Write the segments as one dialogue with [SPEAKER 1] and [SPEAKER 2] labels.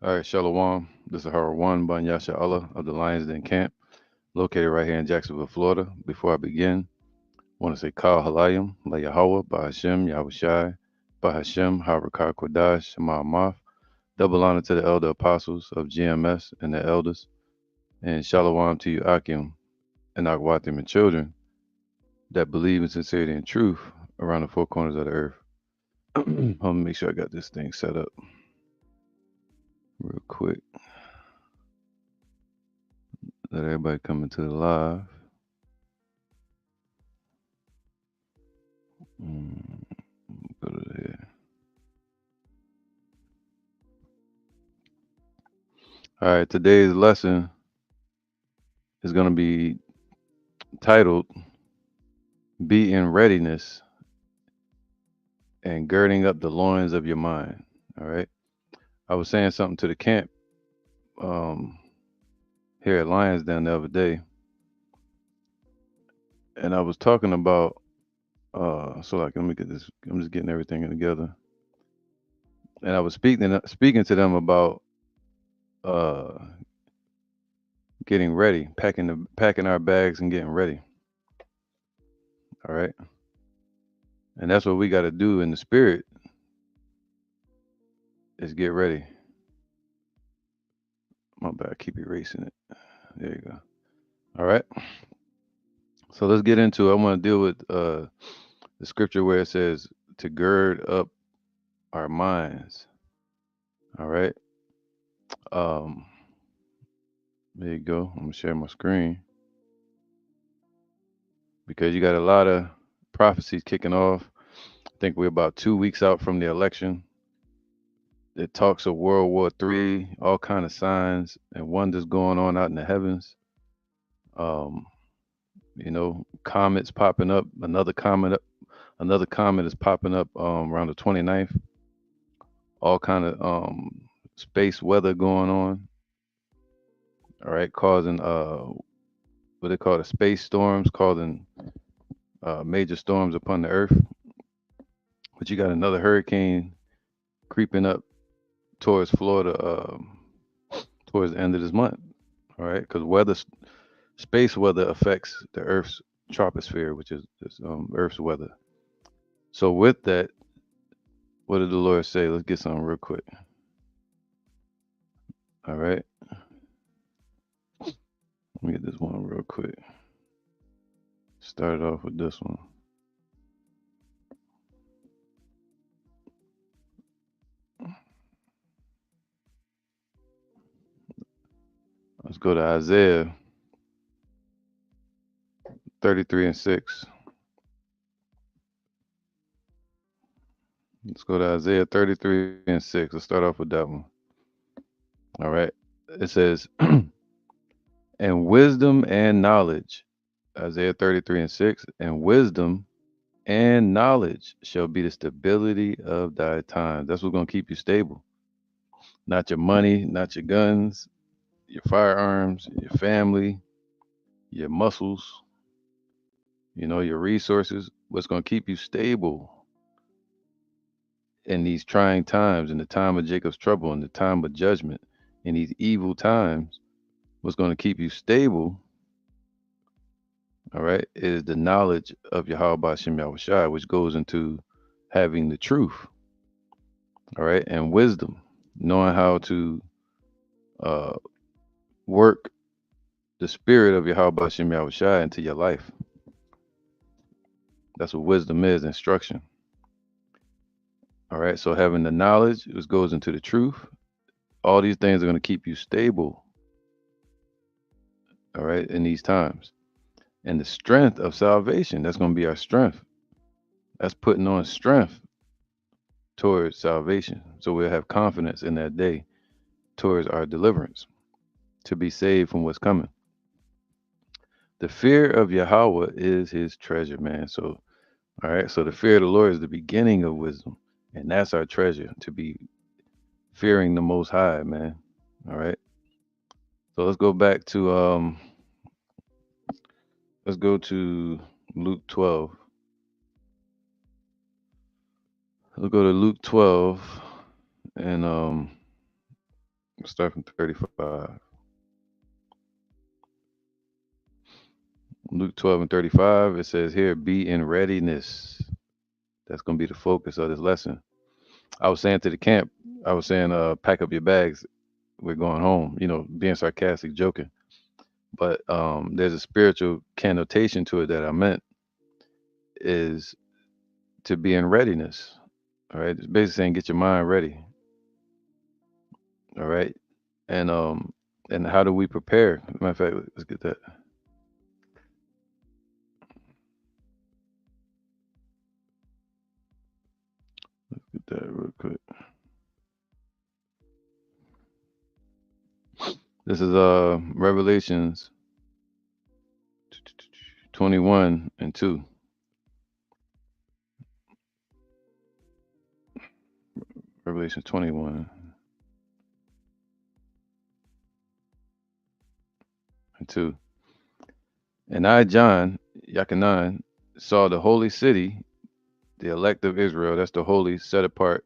[SPEAKER 1] All right, Shalom. This is Hara One Banyasha Allah of the Lions Den Camp, located right here in Jacksonville, Florida. Before I begin, I want to say Kal Halayim, La Yahweh, Bahashem, Yahushai, Bahashem, Harakar Kodash, Shema Amath. Double honor to the elder apostles of GMS and the elders, and Shalom to you, Akim and Akwatim and children that believe in sincerity and truth around the four corners of the earth. Let me make sure I got this thing set up real quick. Let everybody come into the live. Go to here. All right, today's lesson is going to be titled Be in Readiness and Girding Up the Loins of Your Mind. All right. I was saying something to the camp um, here at Lions Den the other day, and I was talking about, let me get this, I'm just getting everything together. And I was speaking to them about uh, getting ready, packing our bags and getting ready. All right. And that's what we got to do in the spirit is get ready. My bad. Keep erasing it. There you go. All right. So let's get into it. I want to deal with the scripture where it says to gird up our minds. All right. Um, there you go. I'm gonna share my screen because you got a lot of prophecies kicking off. I think we're about 2 weeks out from the election. It talks of World War III, all kind of signs and wonders going on out in the heavens. Um, comets popping up. Another comet is popping up around the 29th. All kind of space weather going on. All right, causing what they call the space storms, causing major storms upon the earth. But you got another hurricane creeping up towards Florida towards the end of this month. All right, because space weather affects the Earth's troposphere, which is Earth's weather. So with that, what did the Lord say? Let's get something real quick. All right. Let me get this one real quick. Start off with this one. Let's go to Isaiah 33 and 6. Let's go to Isaiah 33 and 6. Let's start off with that one. All right. It says, and wisdom and knowledge, Isaiah 33 and 6, and wisdom and knowledge shall be the stability of thy times. That's what's going to keep you stable. Not your money, not your guns, your firearms, your family, your muscles, your resources. What's going to keep you stable in these trying times, in the time of Jacob's trouble, in the time of judgment, in these evil times, what's going to keep you stable, all right, is the knowledge of Yahweh Bashem Yahushai, which goes into having the truth, all right, and wisdom, knowing how to uh, work the spirit of Yahweh Bashem Yahushai into your life. That's what wisdom is, instruction. All right, so having the knowledge, which goes into the truth, all these things are going to keep you stable, all right, in these times. And the strength of salvation, that's going to be our strength. That's putting on strength towards salvation. So we'll have confidence in that day towards our deliverance to be saved from what's coming. The fear of Yahweh is his treasure, man. So, all right, so the fear of the Lord is the beginning of wisdom. And that's our treasure, to be fearing the Most High, man. All right. So let's go back to let's go to Luke 12. Let's go to Luke 12 and Let's start from 35. Luke 12 and 35, it says here, be in readiness. That's going to be the focus of this lesson. I was saying to the camp, I was saying, pack up your bags. We're going home, being sarcastic, joking. But there's a spiritual connotation to it that I meant is to be in readiness. All right. It's basically saying get your mind ready. All right. And how do we prepare? Matter of fact, let's get that. Get that real quick. This is Revelations 21 and 2. Revelation 21 and 2. And I, John, Yakanan, saw the holy city, the elect of Israel, that's the holy, set apart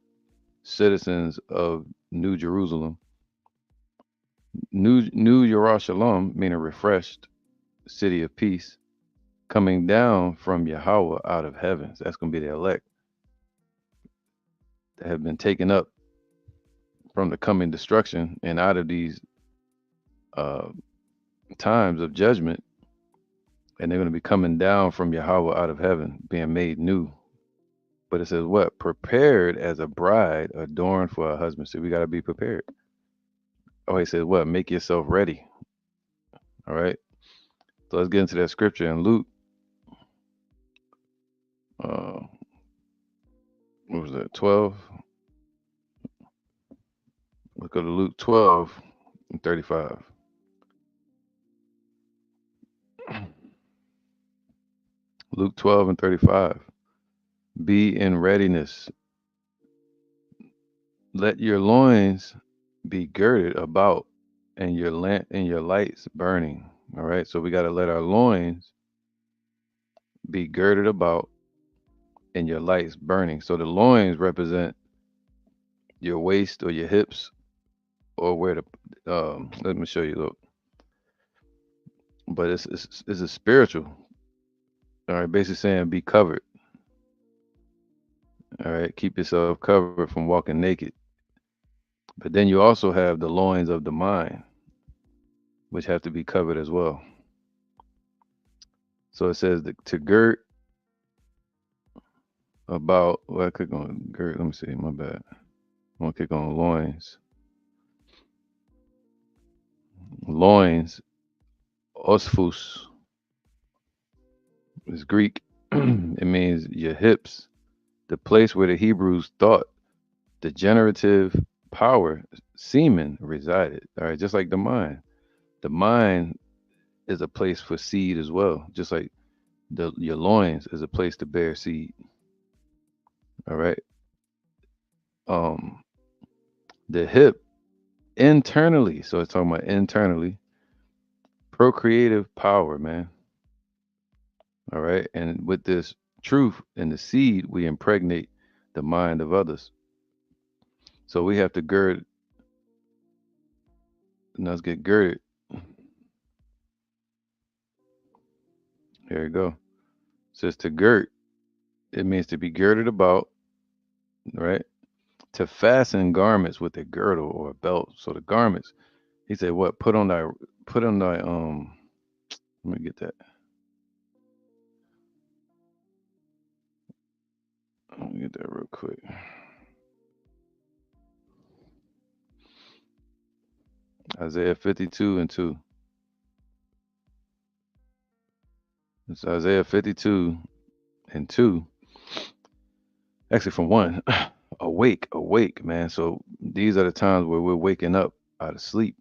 [SPEAKER 1] citizens of New Jerusalem. New Jerusalem, meaning refreshed city of peace, coming down from Yahweh out of heavens. That's going to be the elect that have been taken up from the coming destruction and out of these uh, times of judgment. And they're going to be coming down from Yahweh out of heaven, being made new. But it says what? Prepared as a bride adorned for her husband. So we got to be prepared. Oh, he says what? Make yourself ready. All right. So let's get into that scripture in Luke. Uh, what was that? 12. Let's go to Luke 12 and 35. Luke 12 and 35. Be in readiness. Let your loins be girded about and your lamp and your lights burning. All right. So we got to let our loins be girded about and your lights burning. So the loins represent your waist or your hips or where the let me show you, look. But it's a spiritual. All right, basically saying be covered. All right, keep yourself covered from walking naked. But then you also have the loins of the mind, which have to be covered as well. So it says to gird about. Well, I click on gird. Let me see. My bad. I'm gonna click on loins. Loins, osphus, is Greek. It means your hips, the place where the Hebrews thought the generative power, semen, resided. All right, just like the mind. The mind is a place for seed as well, just like your loins is a place to bear seed. All right. Um, the hip internally, so it's talking about internally, procreative power, man. All right, and with this truth and the seed, we impregnate the mind of others. So we have to gird. Let's get girded. Here we go. It says to gird. It means to be girded about, right? To fasten garments with a girdle or a belt. So the garments, he said, what? Put on thy let me get that. Let me get that real quick. Isaiah 52 and 2. It's Isaiah 52 and 2. Actually from 1. Awake, awake, man. So these are the times where we're waking up out of sleep.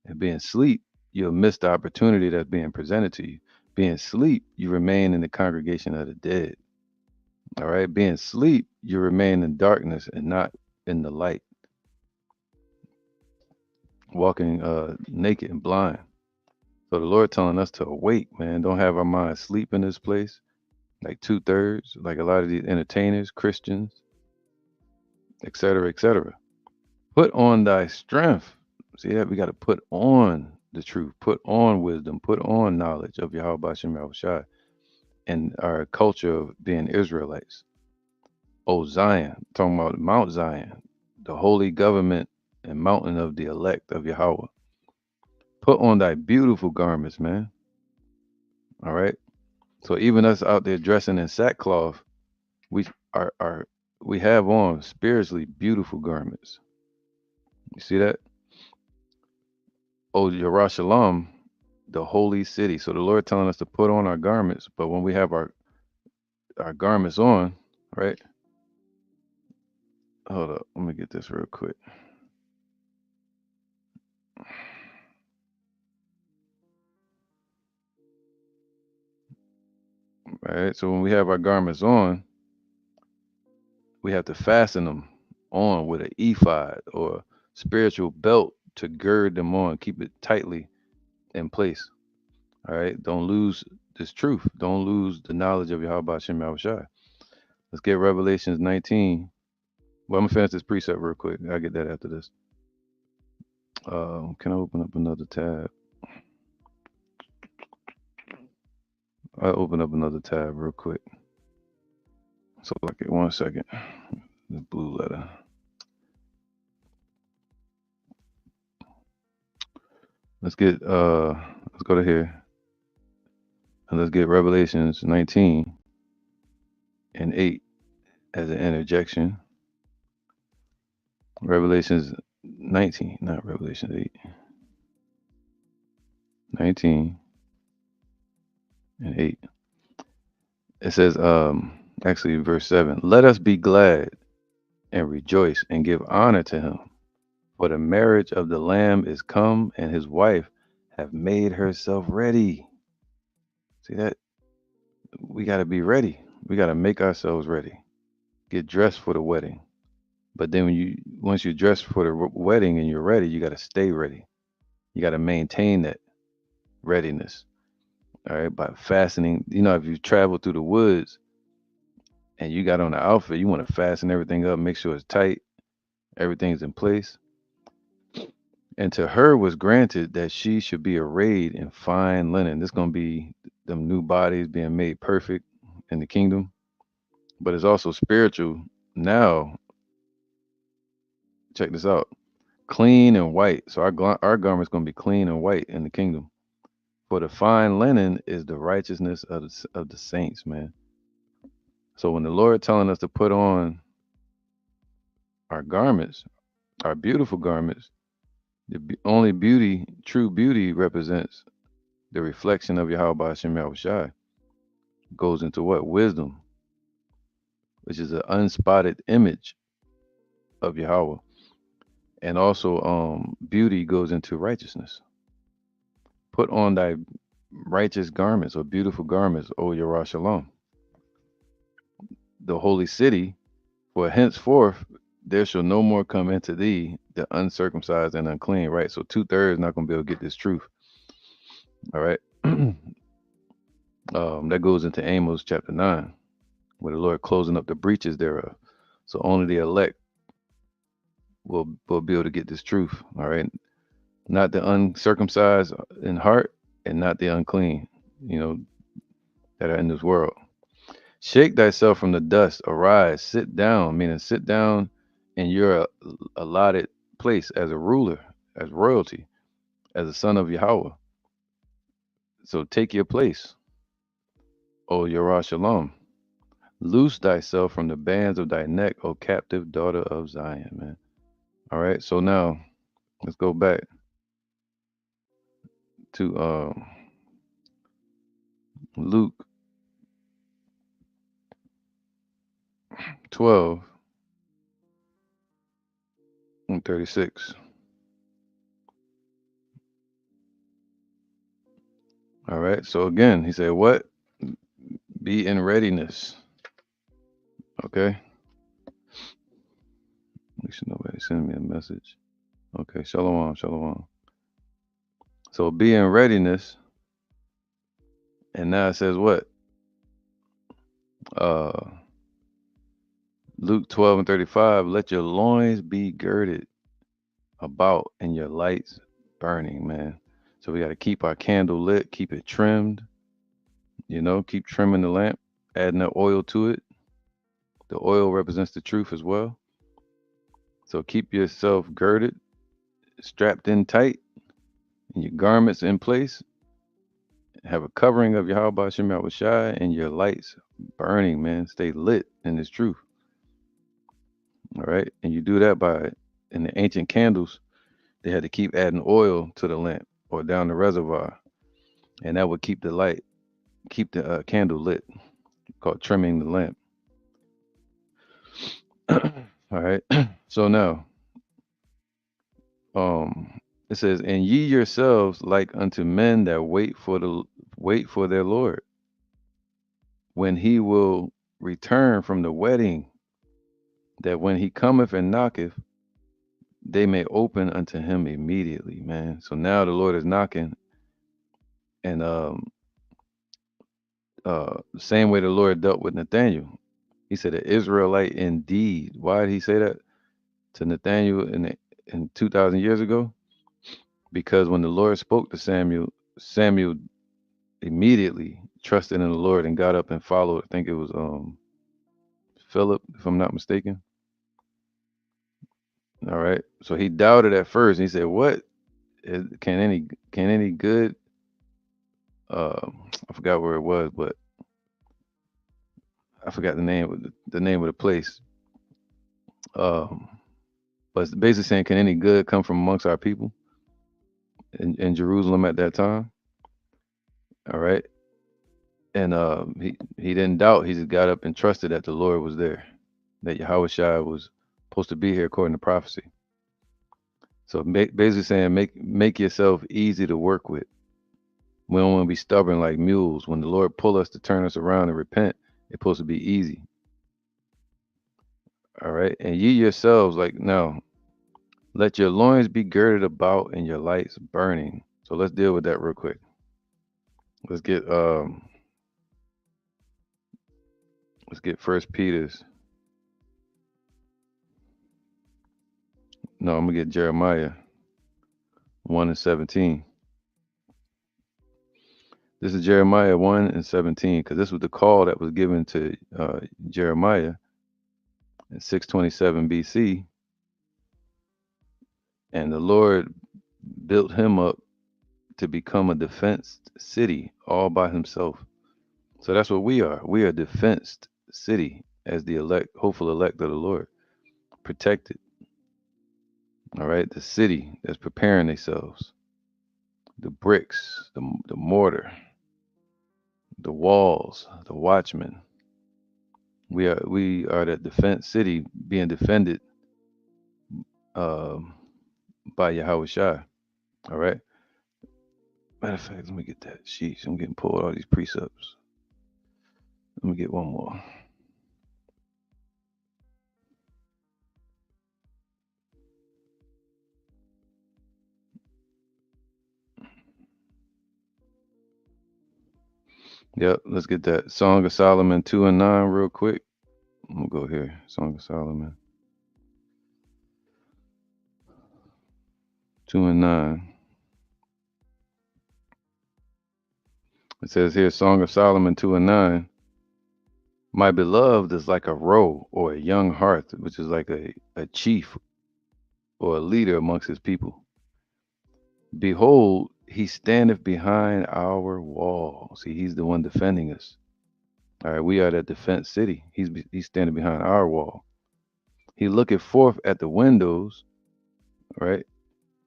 [SPEAKER 1] And being asleep, you'll miss the opportunity that's being presented to you. Being asleep, you remain in the congregation of the dead. All right. Being asleep, you remain in darkness and not in the light. Walking naked and blind. So the Lord telling us to awake, man. Don't have our minds sleep in this place. Like 2/3, like a lot of these entertainers, Christians, etc., etc. Put on thy strength. See that? We got to put on the truth, put on wisdom, put on knowledge of Yahweh Bashem Yahushua and our culture of being Israelites. Oh, Zion, talking about Mount Zion, the holy government and mountain of the elect of Yahweh. Put on thy beautiful garments, man. All right. So even us out there dressing in sackcloth, we are we have on spiritually beautiful garments. You see that? Oh, Yerushalayim, the holy city. So the Lord telling us to put on our garments, but when we have our garments on, right? Hold up, let me get this real quick. All right. So when we have our garments on, we have to fasten them on with an ephod or spiritual belt to gird them on, keep it tightly in place. All right. Don't lose this truth. Don't lose the knowledge of Yahweh Shem Yahushua. Let's get Revelations 19. Well, I'm gonna finish this precept real quick. I'll get that after this. Can I open up another tab? I'll open up another tab real quick. So like it 1 second. The blue letter. Let's go to here. And let's get Revelations 19 and 8 as an interjection. Revelations 19, not Revelations 8. 19 and 8. It says, actually, verse 7, let us be glad and rejoice and give honor to him. For the marriage of the Lamb is come, and his wife have made herself ready. See that? We got to be ready. We got to make ourselves ready. Get dressed for the wedding. But then once you're dressed for the wedding and you're ready, you got to stay ready. You got to maintain that readiness. All right, by fastening. If you travel through the woods and you got on the outfit, you want to fasten everything up, make sure it's tight, everything's in place. And to her was granted that she should be arrayed in fine linen. This is going to be them new bodies being made perfect in the kingdom, but it's also spiritual. Now, check this out: clean and white. So our garment's going to be clean and white in the kingdom. For the fine linen is the righteousness of the saints, man. So when the Lord telling us to put on our garments, our beautiful garments, only beauty, true beauty, represents the reflection of Yahweh Hashem Yahushai. Goes into what? Wisdom, which is an unspotted image of Yahweh. And also beauty goes into righteousness. Put on thy righteous garments or beautiful garments, O Yerushalayim, the holy city, for henceforth there shall no more come into thee the uncircumcised and unclean, right? So 2/3 not going to be able to get this truth. All right. That goes into Amos chapter 9, where the Lord closing up the breaches thereof. So only the elect will be able to get this truth. All right. Not the uncircumcised in heart and not the unclean, that are in this world. Shake thyself from the dust, arise, sit down, meaning sit down in your allotted place as a ruler, as royalty, as a son of Yahweh. So take your place, O Yerushalayim. Loose thyself from the bands of thy neck, O captive daughter of Zion, man. All right, so now let's go back to Luke 12 and 36. All right, so again, he said, what? Be in readiness. Okay. Make sure nobody send me a message. Okay, shalom, shalom. So be in readiness. And now it says what? Luke 12 and 35, let your loins be girded. about and your lights burning, man. So we got to keep our candle lit, keep it trimmed, keep trimming the lamp, adding the oil to it. The oil represents the truth as well. So keep yourself girded, strapped in tight, and your garments in place. Have a covering of your Shem Shai and your lights burning, man. Stay lit in this truth. All right. And you do that by, in the ancient candles, they had to keep adding oil to the lamp or down the reservoir. And that would keep the light, keep the candle lit, called trimming the lamp. All right. So now, it says, and ye yourselves like unto men that wait for their Lord, when he will return from the wedding, that when he cometh and knocketh, they may open unto him immediately, man. So now the Lord is knocking, and the same way the Lord dealt with Nathaniel. He said, "An Israelite indeed." Why did he say that to Nathaniel in 2,000 years ago? Because when the Lord spoke to Samuel, Samuel immediately trusted in the Lord and got up and followed. I think it was Philip, if I'm not mistaken. All right. So he doubted at first. He said, "What can any good?" I forgot where it was, but I forgot the name of the place. Um, but it's basically saying, "Can any good come from amongst our people in Jerusalem at that time?" All right. And he didn't doubt. He just got up and trusted that the Lord was there, that Yahweh Shai was supposed to be here according to prophecy. So basically saying, make yourself easy to work with. We don't want to be stubborn like mules. When the Lord pull us to turn us around and repent, it's supposed to be easy. All right. And ye yourselves, like now, let your loins be girded about and your lights burning. So let's deal with that real quick. Let's get First Peter's. No, I'm gonna get Jeremiah 1:17. This is Jeremiah 1:17, because this was the call that was given to Jeremiah in 627 BC, and the Lord built him up to become a defensed city all by himself. So that's what we are. We are a defensed city as the hopeful elect of the Lord, protected. All right, the city that's preparing themselves, the bricks, the mortar, the walls, the watchmen. We are that defense city being defended um, by Yahweh Shai. All right. Matter of fact, let me get that. Sheesh, I'm getting pulled all these precepts. Let me get one more. Yep, let's get that. Song of Solomon 2 and 9 real quick. I'm gonna go here. Song of Solomon 2 and 9. It says here, Song of Solomon 2 and 9. My beloved is like a roe or a young hearth, which is like a chief or a leader amongst his people. Behold, he standeth behind our wall. See, he's the one defending us. All right, we are that defense city. He's standing behind our wall. He looketh forth at the windows, right,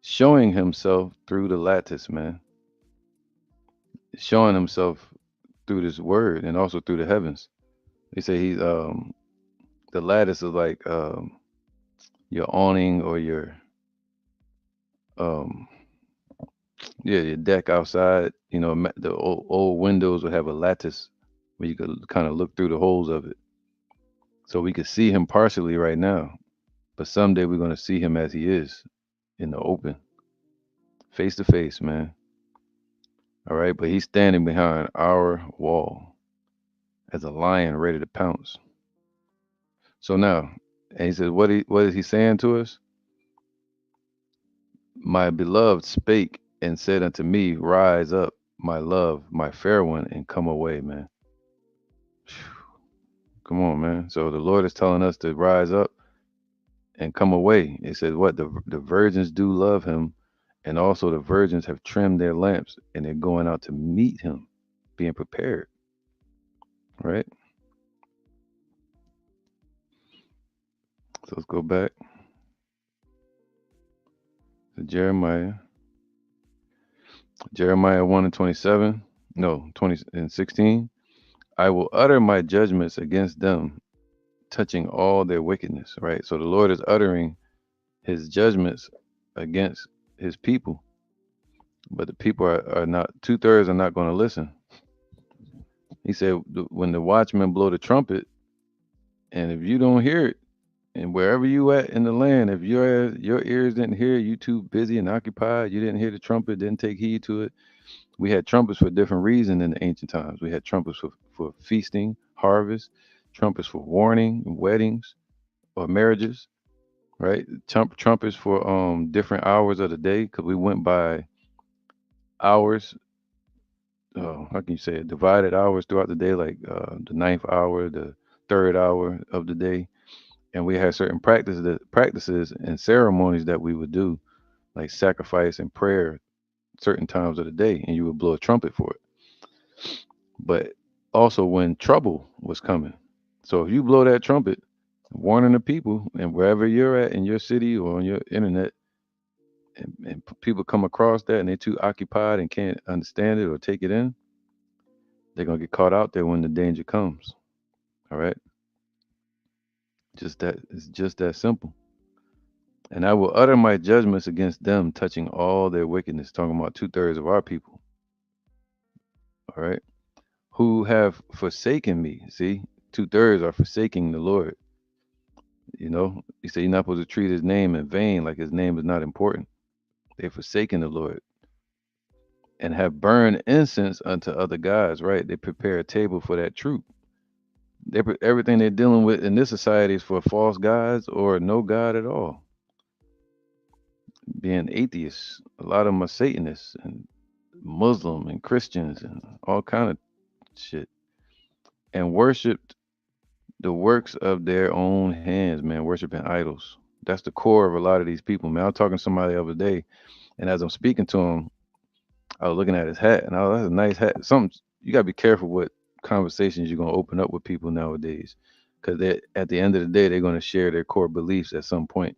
[SPEAKER 1] showing himself through the lattice, man, showing himself through this word and also through the heavens. They say he's the lattice is like your awning or your um yeah, your deck outside. The old windows would have a lattice where you could kind of look through the holes of it. So we could see him partially right now, but someday we're going to see him as he is in the open, face to face, man. All right, but he's standing behind our wall as a lion ready to pounce. So now, and he says, what is he saying to us? My beloved spake and said unto me, rise up, my love, my fair one, and come away, man. Come on, man. So the Lord is telling us to rise up and come away. It says what the virgins do love him, and also the virgins have trimmed their lamps and they're going out to meet him, being prepared. Right. So let's go back to Jeremiah. Jeremiah 1:27. No, 20 and 16. I will utter my judgments against them, touching all their wickedness. Right. So the Lord is uttering his judgments against his people, but the people are not, 2/3 are not going to listen. He said, when the watchmen blow the trumpet, and if you don't hear it, and wherever you at in the land, if your ears didn't hear, you too busy and occupied, you didn't hear the trumpet, didn't take heed to it. We had trumpets for different reasons in the ancient times. We had trumpets for feasting, harvest, trumpets for warning, weddings or marriages, right? Trumpets for different hours of the day, because we went by hours. How can you say it? Divided hours throughout the day, like the ninth hour, the third hour of the day, and we had certain practices and ceremonies that we would do, like sacrifice and prayer, certain times of the day, and you would blow a trumpet for it. But also when trouble was coming, so if you blow that trumpet, warning the people, and wherever you're at in your city or on your internet, and people come across that and they're too occupied and can't understand it or take it in, they're gonna get caught out there when the danger comes. All right, just that, it's just that simple. And I will utter my judgments against them, touching all their wickedness. Talking about 2/3 of our people, all right, who have forsaken me. See, 2/3 are forsaking the Lord. He said you're not supposed to treat his name in vain, like his name is not important. They've forsaken the Lord and have burned incense unto other gods, right? They prepare a table for that truth. Everything they're dealing with in this society is for false gods or no God at all. Being atheists, a lot of them are Satanists and Muslim and Christians and all kind of shit, and worshipped the works of their own hands, man, worshiping idols. That's the core of a lot of these people, man. I was talking to somebody the other day, and as I'm speaking to him, I was looking at his hat, and I was, that's a nice hat. Some You gotta be careful what conversations you're gonna open up with people nowadays, because they at the end of the day they're gonna share their core beliefs at some point.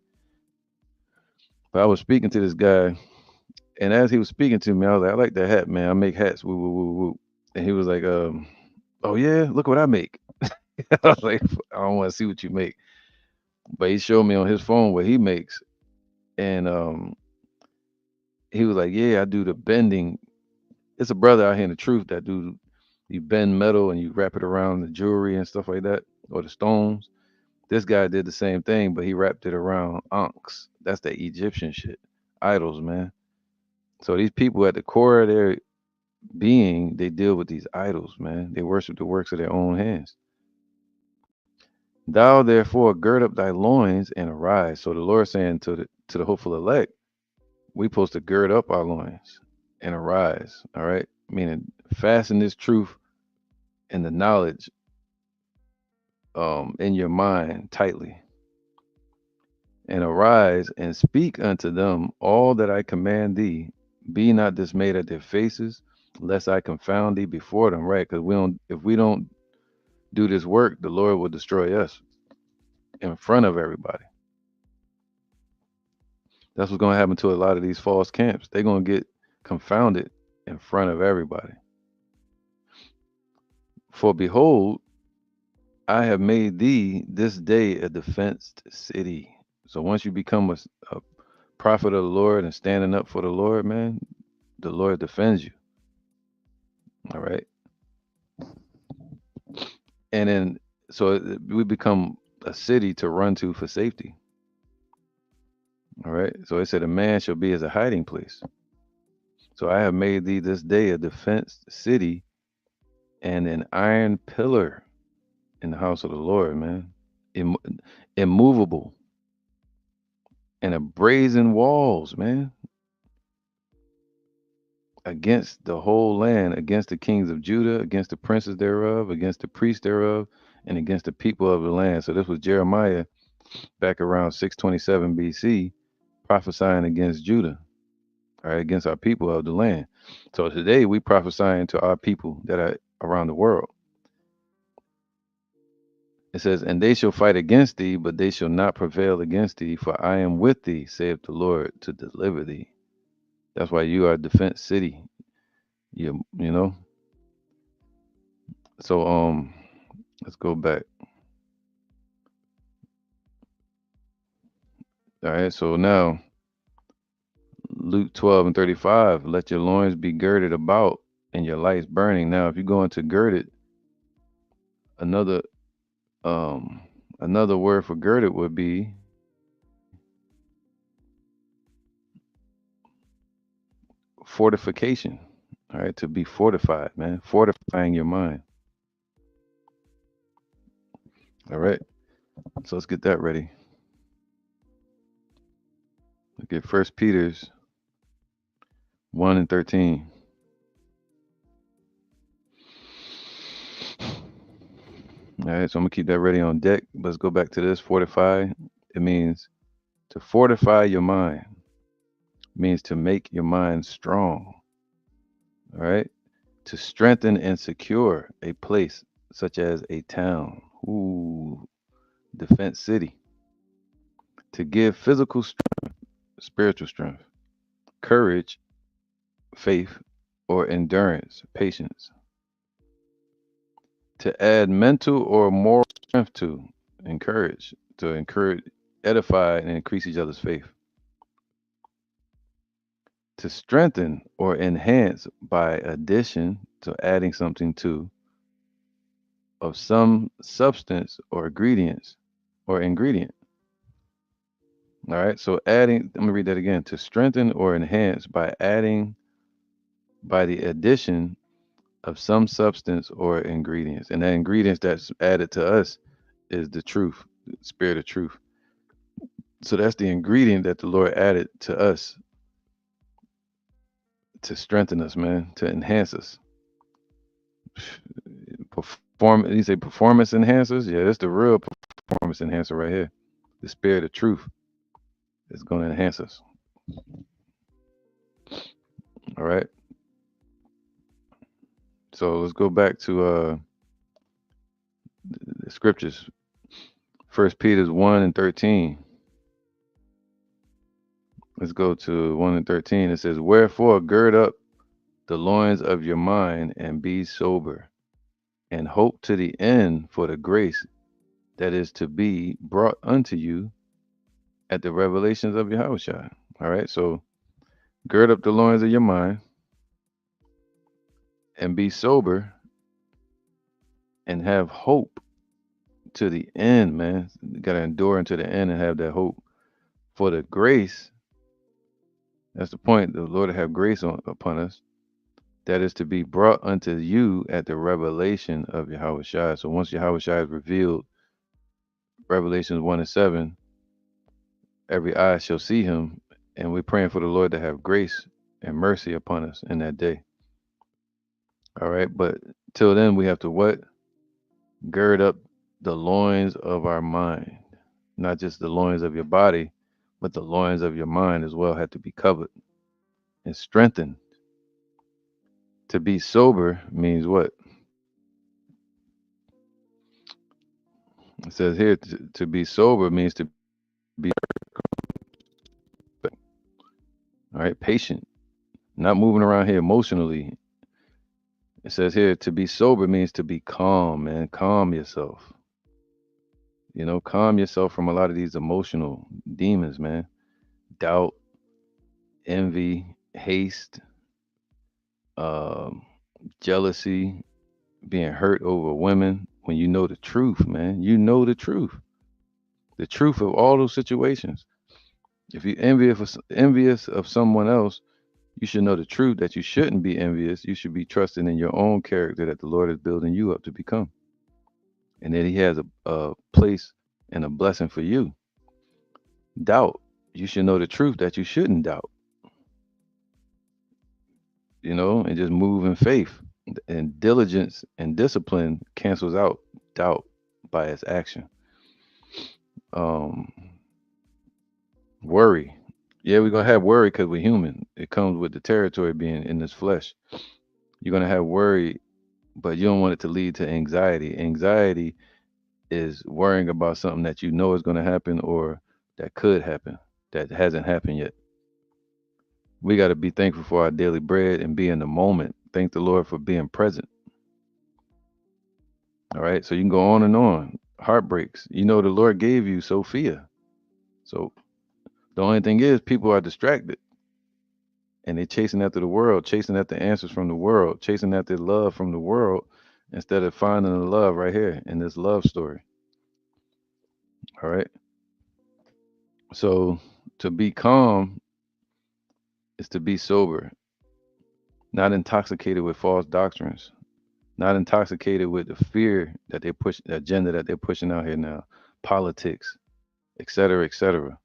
[SPEAKER 1] But I was speaking to this guy, and as he was speaking to me, I was like, "I like that hat, man. I make hats, woo woo woo woo." And he was like, "Oh yeah, look what I make." I was like, "I don't want to see what you make," but he showed me on his phone what he makes, and he was like, "Yeah, I do the bending." It's a brother out here in the truth that do, you bend metal and you wrap it around the jewelry and stuff like that, or the stones. This guy did the same thing, but he wrapped it around ankhs. That's the Egyptian shit, idols, man. So these people at the core of their being, they deal with these idols, man. They worship the works of their own hands. Thou therefore gird up thy loins and arise. So the Lord saying to the hopeful elect, we supposed to gird up our loins and arise. All right, meaning fasten this truth and the knowledge in your mind tightly, and arise and speak unto them all that I command thee. Be not dismayed at their faces, lest I confound thee before them. Right? Because if we don't do this work, the Lord will destroy us in front of everybody. That's what's going to happen to a lot of these false camps. They're going to get confounded in front of everybody. For behold, I have made thee this day a defensed city. So once you become a prophet of the Lord and standing up for the Lord, man, the Lord defends you. All right. And then, so we become a city to run to for safety. All right. So it said, a man shall be as a hiding place. So I have made thee this day a defensed city and an iron pillar in the house of the Lord, man. Immovable, and a brazen walls, man. against the whole land, against the kings of Judah, against the princes thereof, against the priests thereof, and against the people of the land. So this was Jeremiah back around 627 BC, prophesying against Judah, all right, against our people of the land. So today we prophesying to our people that are around the world. It says, and they shall fight against thee, but they shall not prevail against thee, for I am with thee, saith the Lord, to deliver thee. That's why you are a defense city. You know. So let's go back. All right. So now Luke 12 and 35, let your loins be girded about and your lights burning. Now, if you go into girded, another um another word for girded would be fortification. All right, to be fortified, man. Fortifying your mind. All right. So let's get that ready. Look at First Peter's 1 and 13. All right, so I'm gonna keep that ready on deck. Let's go back to this. Fortify. It means to fortify your mind. It means to make your mind strong. All right. To strengthen and secure a place such as a town. Ooh, defense city. To give physical strength, spiritual strength, courage, faith, or endurance, patience. To add mental or moral strength to, encourage, edify, and increase each other's faith. To strengthen or enhance by addition, to adding something to, of some substance or ingredient. All right. So adding, let me read that again. To strengthen or enhance by adding, by the addition of some substance or ingredients. And that ingredients that's added to us is the truth, the spirit of truth. So that's the ingredient that the Lord added to us to strengthen us, man, to enhance us. You say performance enhancers? Yeah, that's the real performance enhancer right here. The spirit of truth is going to enhance us. All right. So let's go back to the scriptures. First Peter's 1 and 13. Let's go to 1 and 13. It says, wherefore gird up the loins of your mind and be sober, and hope to the end for the grace that is to be brought unto you at the revelations of Yahushua. All right. So gird up the loins of your mind and be sober and have hope to the end, man. You got to endure unto the end and have that hope for the grace. That's the point. The Lord have grace upon us that is to be brought unto you at the revelation of Yahushua. So once Yahushua is revealed, Revelations 1 and 7, every eye shall see him. And we're praying for the Lord to have grace and mercy upon us in that day. All right. But till then, we have to what? Gird up the loins of our mind. Not just the loins of your body, but the loins of your mind as well have to be covered and strengthened. To be sober means what? It says here to be sober means to be all right, patient, not moving around here emotionally. It says here to be sober means to be calm, man. Calm yourself. Calm yourself from a lot of these emotional demons, man. Doubt, envy, haste, um, jealousy, being hurt over women when you know the truth, man. You know the truth of all those situations. If you're envious of someone else, you should know the truth that you shouldn't be envious. You should be trusting in your own character that the Lord is building you up to become, and that He has a place and a blessing for you. Doubt. You should know the truth that you shouldn't doubt. and just move in faith. And diligence and discipline cancels out doubt by its action. Um, Worry. Yeah, we're gonna have worry because we're human. It comes with the territory being in this flesh. You're gonna have worry, but you don't want it to lead to anxiety. Anxiety is worrying about something that you know is gonna happen or that could happen that hasn't happened yet. We got to be thankful for our daily bread and be in the moment. Thank the Lord for being present. All right. So you can go on and on. Heartbreaks. The Lord gave you Sophia. So the only thing is, people are distracted and they're chasing after the world, chasing after answers from the world, chasing after love from the world instead of finding the love right here in this love story. All right. So to be calm is to be sober, not intoxicated with false doctrines, not intoxicated with the fear that they push, the agenda that they're pushing out here now, politics, et cetera, et cetera.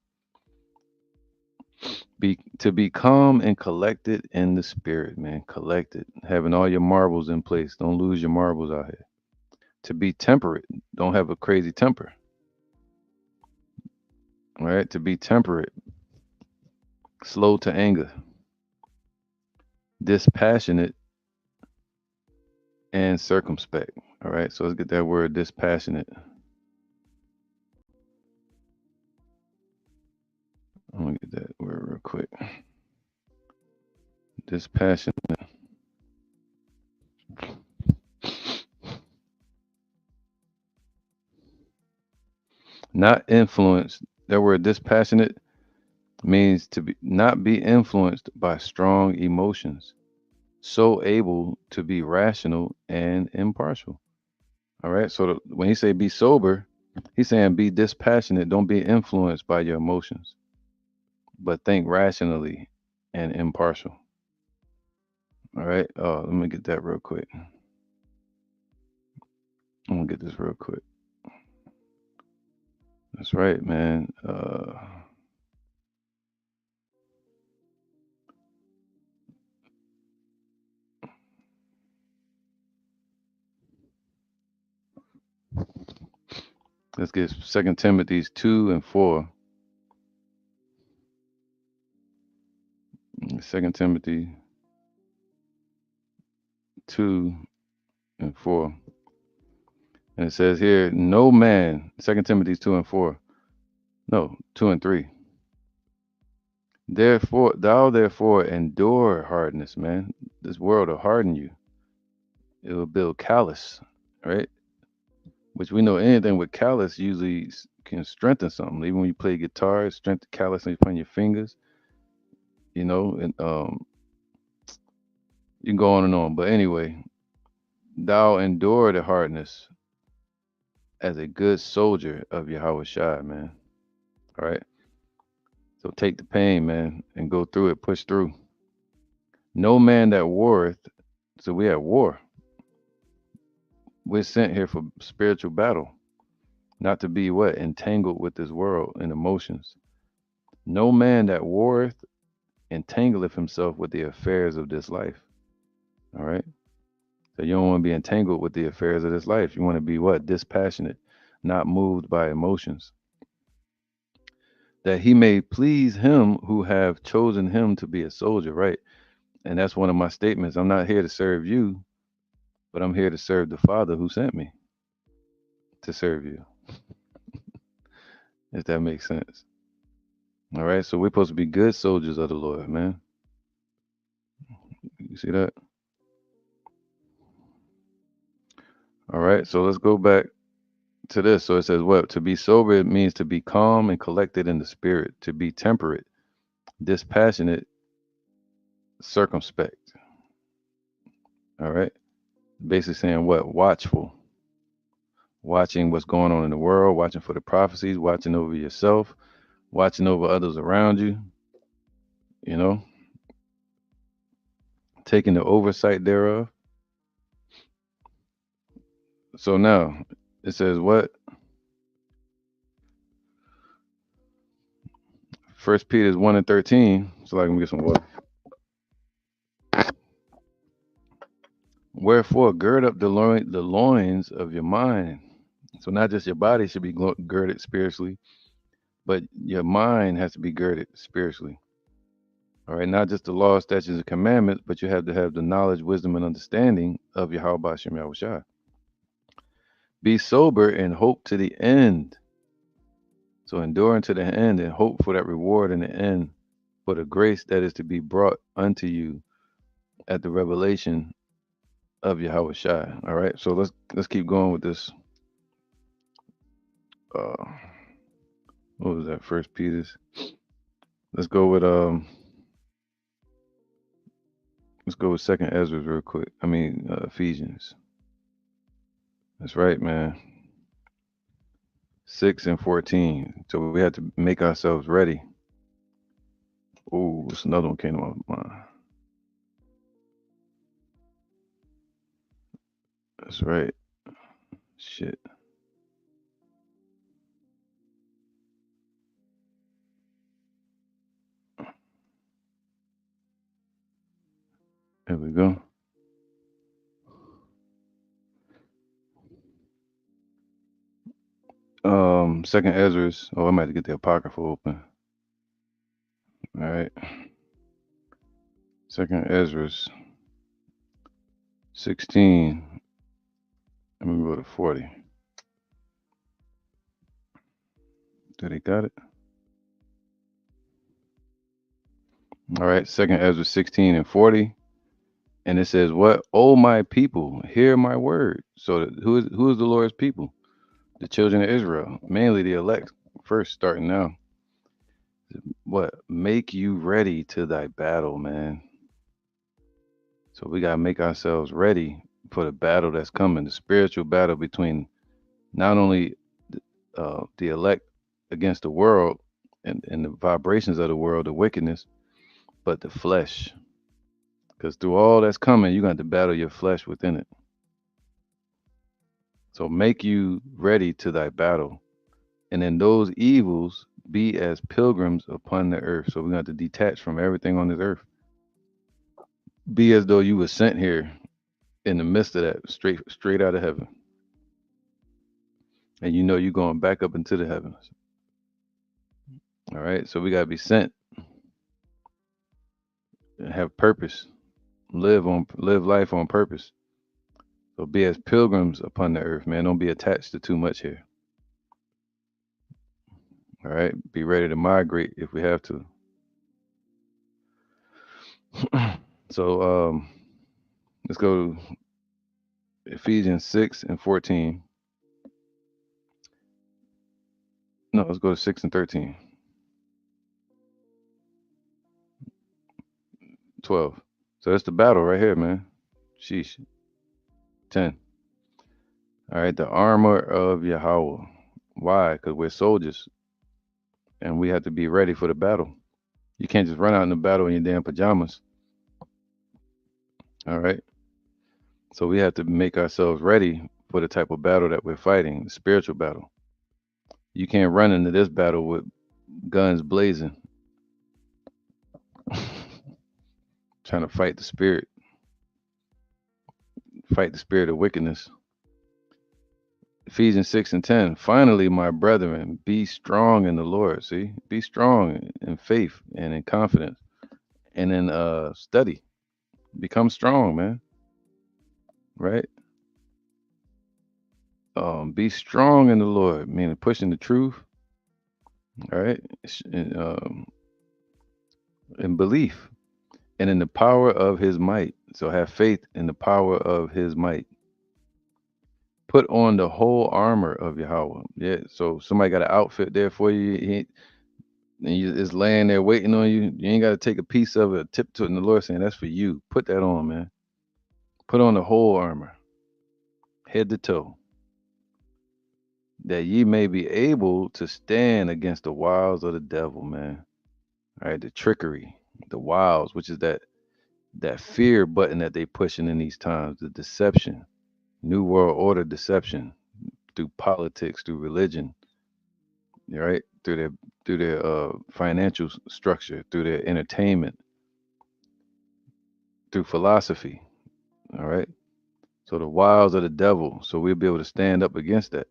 [SPEAKER 1] To be calm and collected in the spirit, man. Collected, having all your marbles in place. Don't lose your marbles out here. To be temperate, don't have a crazy temper. All right. To be temperate, slow to anger, dispassionate, and circumspect. All right. So let's get that word dispassionate. I'm gonna get that word real quick. Dispassionate. Not influenced. That word dispassionate means to be not be influenced by strong emotions, so able to be rational and impartial. All right. So when he say be sober, he's saying be dispassionate. Don't be influenced by your emotions, but think rationally and impartial. All right. Let me get that real quick. I'm gonna get this real quick. That's right, man. Let's get Second Timothy's 2 and 4. Second Timothy 2 and 4. And it says here, no man, Second Timothy 2 and 4. No, 2 and 3. Therefore, thou therefore endure hardness, man. This world will harden you. It will build callous, right? Which we know anything with callous usually can strengthen something. Even when you play guitar, it strengthens callous on your fingers, and you can go on and on. But anyway, thou endure the hardness as a good soldier of Yahweh Shai, man. All right. So take the pain, man, and go through it, push through. No man that warreth, so we at war. We're sent here for spiritual battle, not to be what? Entangled with this world and emotions. No man that warreth entangleth himself with the affairs of this life. All right. So you don't want to be entangled with the affairs of this life. You want to be what? Dispassionate, not moved by emotions. That he may please him who have chosen him to be a soldier, right? And that's one of my statements. I'm not here to serve you, but I'm here to serve the Father who sent me to serve you, if that makes sense. All right. So we're supposed to be good soldiers of the Lord, man. You see that? All right. So let's go back to this. So it says what? To be sober, it means to be calm and collected in the spirit, to be temperate, dispassionate, circumspect. All right. Basically saying what? Watchful. Watching what's going on in the world, watching for the prophecies, watching over yourself, watching over others around you, you know, taking the oversight thereof. So now it says what? First Peter 1 and 13. So like, let me get some water. Wherefore, gird up the loins of your mind. So not just your body should be girded spiritually, but your mind has to be girded spiritually. All right, not just the law, statutes, and commandments, but you have to have the knowledge, wisdom, and understanding of Yahweh Bashem Yahushua. Be sober and hope to the end. So endure unto the end and hope for that reward in the end, for the grace that is to be brought unto you at the revelation of Yahweh Shai. All right, so let's keep going with this. Uh, what was that? First Peter's. Let's go with Let's go with Second Ezra real quick. I mean Ephesians. That's right, man. 6 and 14. So we had to make ourselves ready. Oh, it's another one came to my mind. That's right. Shit. There we go. Second Ezra's. Oh, I might have to get the Apocrypha open. All right. Second Ezra's 16. I'm gonna go to 40. Did he got it? All right. Second Ezra 16 and 40. And it says, "What? Oh, my people, hear my word." So who is the Lord's people? The children of Israel, mainly the elect. First, starting now. What? Make you ready to thy battle, man. So we gotta make ourselves ready for the battle that's coming, the spiritual battle between not only the elect against the world and the vibrations of the world, the wickedness, but the flesh. Because through all that's coming, you're going to have to battle your flesh within it. So make you ready to thy battle. And in those evils, be as pilgrims upon the earth. So we're going to have to detach from everything on this earth. Be as though you were sent here in the midst of that, straight out of heaven. And you know you're going back up into the heavens. All right. So we got to be sent and have purpose. Live life on purpose. So be as pilgrims upon the earth, man. Don't be attached to too much here. All right. Be ready to migrate if we have to. So let's go to Ephesians 6 and 14. No, let's go to 6 and 13. 12. So that's the battle right here, man. Sheesh. 10. All right. The armor of Yahweh. Why? Because we're soldiers and we have to be ready for the battle. You can't just run out in the battle in your damn pajamas. All right. So we have to make ourselves ready for the type of battle that we're fighting, the spiritual battle. You can't run into this battle with guns blazing, trying to fight the spirit of wickedness. Ephesians 6 and 10. Finally, my brethren, be strong in the Lord. See, be strong in faith and in confidence and in study. Become strong, man. Right? Be strong in the Lord, meaning pushing the truth. All right, in belief and in the power of His might. So have faith in the power of His might. Put on the whole armor of Yahweh. Yeah. So somebody got an outfit there for you. And you it's laying there waiting on you. You ain't got to take a piece of it, tip to it, and the Lord saying that's for you. Put that on, man. Put on the whole armor, head to toe, that ye may be able to stand against the wiles of the devil, man. All right, the trickery, the wiles, which is that fear button that they pushing in these times, the deception, new world order deception through politics, through religion, right? Through their financial structure, through their entertainment, through philosophy. All right. So the wiles of the devil. So we'll be able to stand up against that.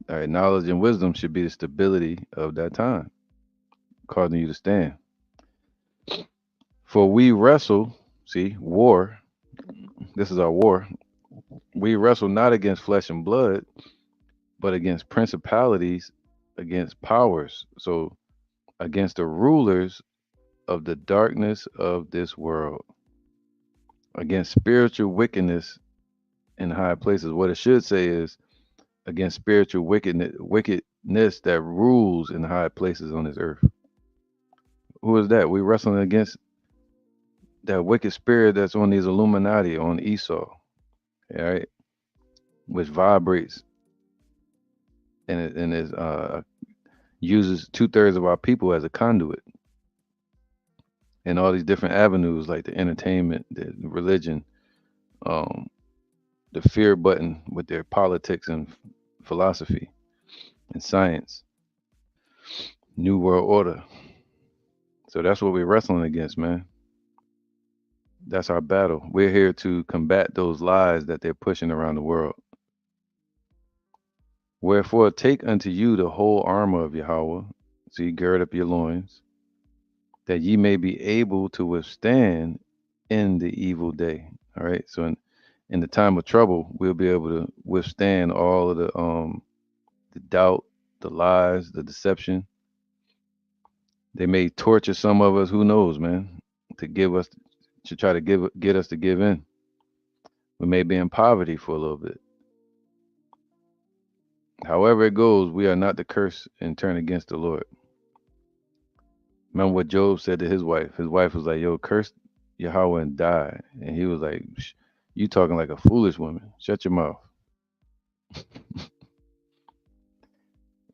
[SPEAKER 1] All right. Knowledge and wisdom should be the stability of that time, causing you to stand. For we wrestle, see, war. This is our war. We wrestle not against flesh and blood, but against principalities, against powers. So against the rulers of the darkness of this world, against spiritual wickedness in high places. What it should say is against spiritual wickedness that rules in high places on this earth. Who is that? We wrestling against that wicked spirit that's on these Illuminati on Esau, all right, which vibrates and is uses 2/3 of our people as a conduit in all these different avenues like the entertainment, the religion, um, the fear button with their politics and philosophy and science, new world order. So that's what we're wrestling against, man. That's our battle. We're here to combat those lies that they're pushing around the world. Wherefore, take unto you the whole armor of Yahweh. See, gird up your loins, that ye may be able to withstand in the evil day. All right. So in the time of trouble, we'll be able to withstand all of the doubt, the lies, the deception. They may torture some of us, who knows, man, to give us to try to get us to give in. We may be in poverty for a little bit. However it goes, we are not to curse and turn against the Lord. Remember what Job said to his wife? His wife was like, yo, curse Yahweh and die. And he was like, you talking like a foolish woman. Shut your mouth.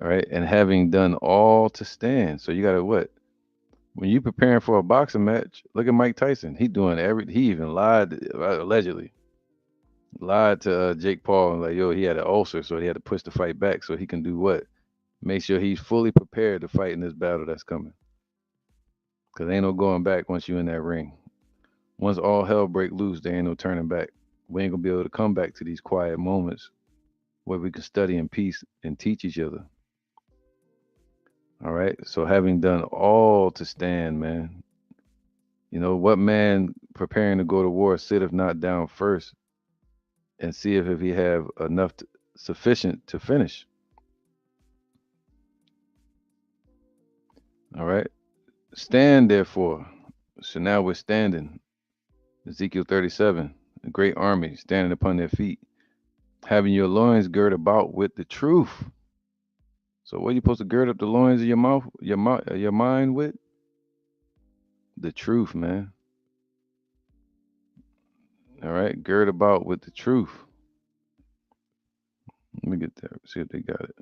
[SPEAKER 1] All right. And having done all to stand. So you got to what? When you preparing for a boxing match, look at Mike Tyson. He doing he even lied, allegedly. Lied to Jake Paul and like, yo, he had an ulcer, so he had to push the fight back so he can do what? Make sure he's fully prepared to fight in this battle that's coming. Cause ain't no going back once you in that ring. Once all hell break loose, there ain't no turning back. We ain't gonna be able to come back to these quiet moments where we can study in peace and teach each other. All right. So having done all to stand, man. You know, what man preparing to go to war sitteth not down first and see if he have enough sufficient to finish. All right. Stand therefore. So now we're standing. Ezekiel 37, a great army standing upon their feet, having your loins girt about with the truth. So what are you supposed to gird up the loins of your mouth, your mind with? The truth, man. All right, gird about with the truth. Let me get there. See if they got it.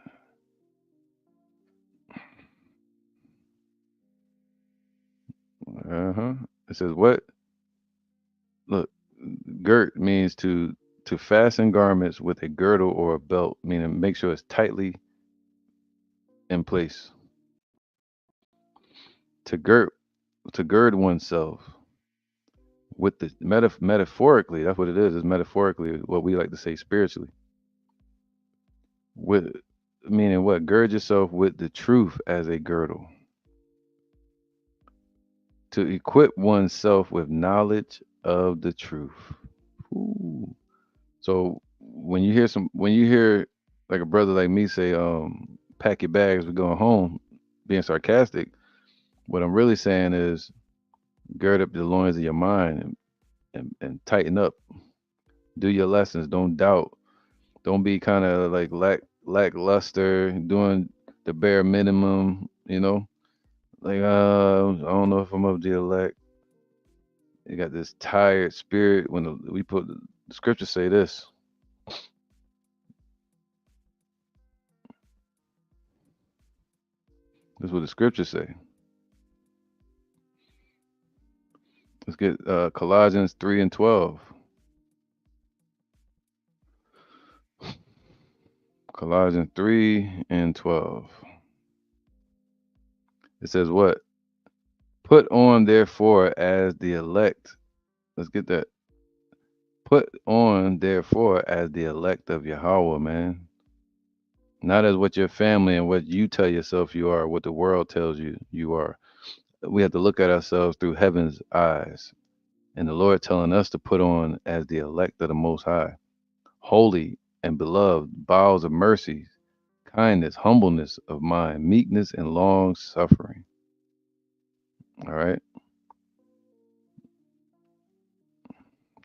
[SPEAKER 1] It says what? Look, girt means to fasten garments with a girdle or a belt, meaning make sure it's tightly in place. To gird to gird oneself with the metaphorically, that's what it is metaphorically what we like to say spiritually. With meaning what? Gird yourself with the truth as a girdle. To equip oneself with knowledge of the truth. Ooh. So when you hear like a brother like me say, pack your bags, we're going home, being sarcastic, what I'm really saying is gird up the loins of your mind and tighten up. Do your lessons. Don't doubt. Don't be kind of like lackluster, doing the bare minimum, Like I don't know if I'm of the elect. You got this tired spirit when we put the scriptures say this. This is what the scriptures say. Let's get Colossians 3 and 12. Colossians 3 and 12. It says what? Put on therefore as the elect. Let's get that. Put on, therefore, as the elect of Yahweh, man. Not as what your family and what you tell yourself you are, what the world tells you you are. We have to look at ourselves through heaven's eyes. And the Lord telling us to put on as the elect of the Most High, holy and beloved, bowels of mercy, kindness, humbleness of mind, meekness, and long suffering. All right.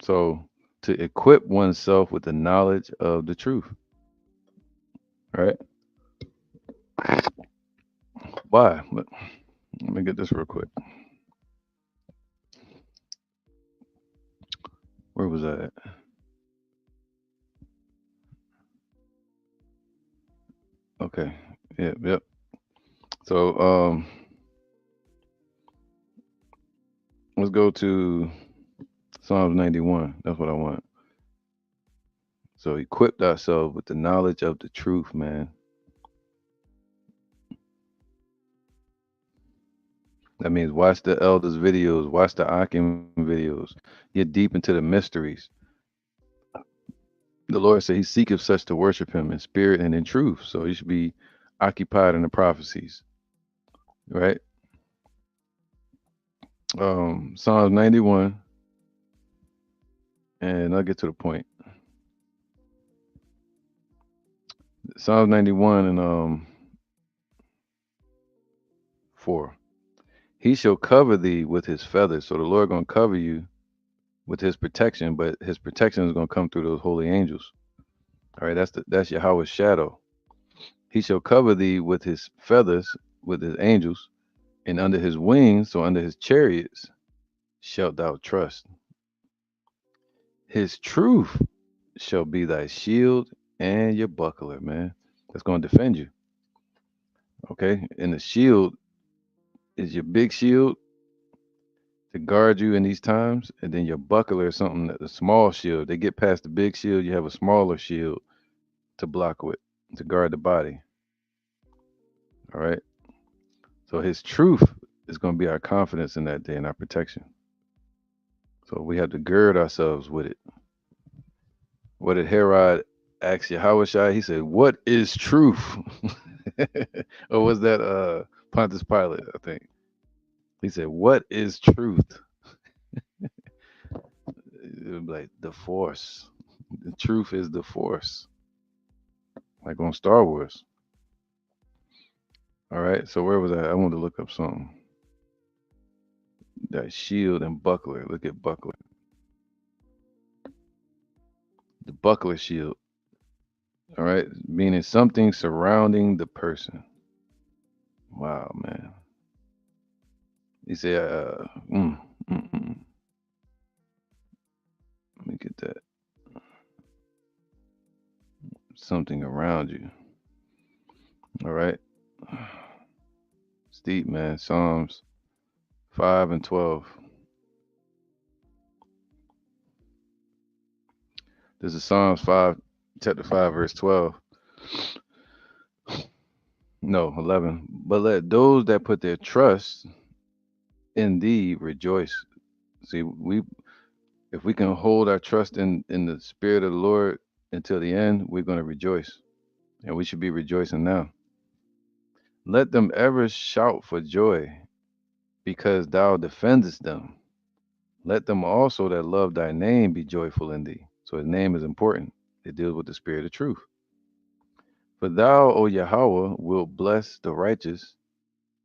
[SPEAKER 1] So to equip oneself with the knowledge of the truth. All right. Why? Let me get this real quick. Where was I at? Okay. Yep. Yep. So let's go to Psalms 91. That's what I want. So equipped ourselves with the knowledge of the truth, man. That means watch the elders' videos, watch the Akim videos, get deep into the mysteries. The Lord said He seeketh such to worship Him in spirit and in truth. So you should be occupied in the prophecies, right? Psalms 91, and I'll get to the point. Psalms 91 and 4. He shall cover thee with His feathers. So the Lord gonna cover you with His protection, but His protection is gonna come through those holy angels. All right, that's Yahweh's shadow. He shall cover thee with His feathers, with His angels, and under His wings, so under His chariots, shalt thou trust. His truth shall be thy shield and your buckler, man. That's going to defend you. Okay. And the shield is your big shield to guard you in these times. And then your buckler is something that the small shield, they get past the big shield, you have a smaller shield to block with, to guard the body. All right. So his truth is going to be our confidence in that day and our protection. So we have to gird ourselves with it. What did Herod ask Yahushua? He said, "What is truth?" Or was that Pontius Pilate? I think he said, "What is truth?" It was like the Force. The truth is the Force, like on Star Wars. All right. So where was I? I wanted to look up something. That shield and buckler. Look at buckler. The buckler shield. All right, meaning something surrounding the person. Wow, man. He said, let me get that. Something around you. All right. It's deep, man. Psalms 5 and 12. This is Psalms 5, chapter 5, verse 12. No, 11. But let those that put their trust in thee rejoice. See, if we can hold our trust in the spirit of the Lord until the end, we're going to rejoice. And we should be rejoicing now. Let them ever shout for joy because thou defendest them. Let them also that love thy name be joyful in thee. So his name is important. It deals with the spirit of truth. For thou, O Yahweh, wilt bless the righteous.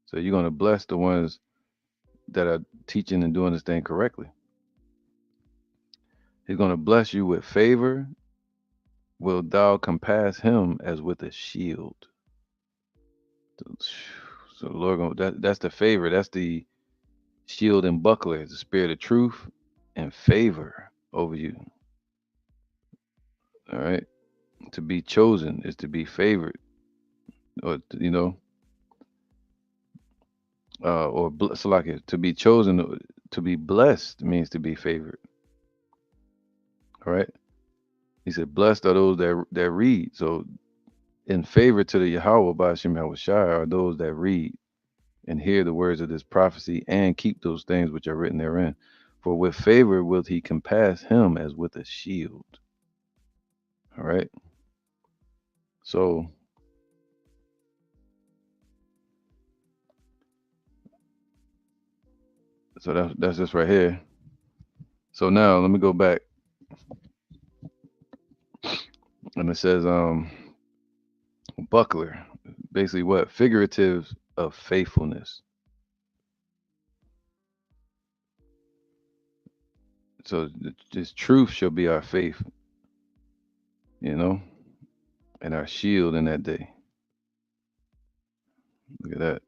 [SPEAKER 1] So you're going to bless the ones that are teaching and doing this thing correctly. He's going to bless you with favor. Wilt thou compass him as with a shield? So the Lord, that's the favor. That's the shield and buckler, the spirit of truth and favor over you. All right. To be chosen is to be favored, or so like it, to be chosen, to be blessed means to be favored. All right. He said, "Blessed are those that read." So, in favor to the Yahweh by Hashem Yahushai are those that read and hear the words of this prophecy and keep those things which are written therein. For with favor will he compass him as with a shield. All right. So that's just right here. So now let me go back, and it says buckler, basically what? Figurative of faithfulness. So this truth shall be our faith, you know, and our shield in that day. Look at that.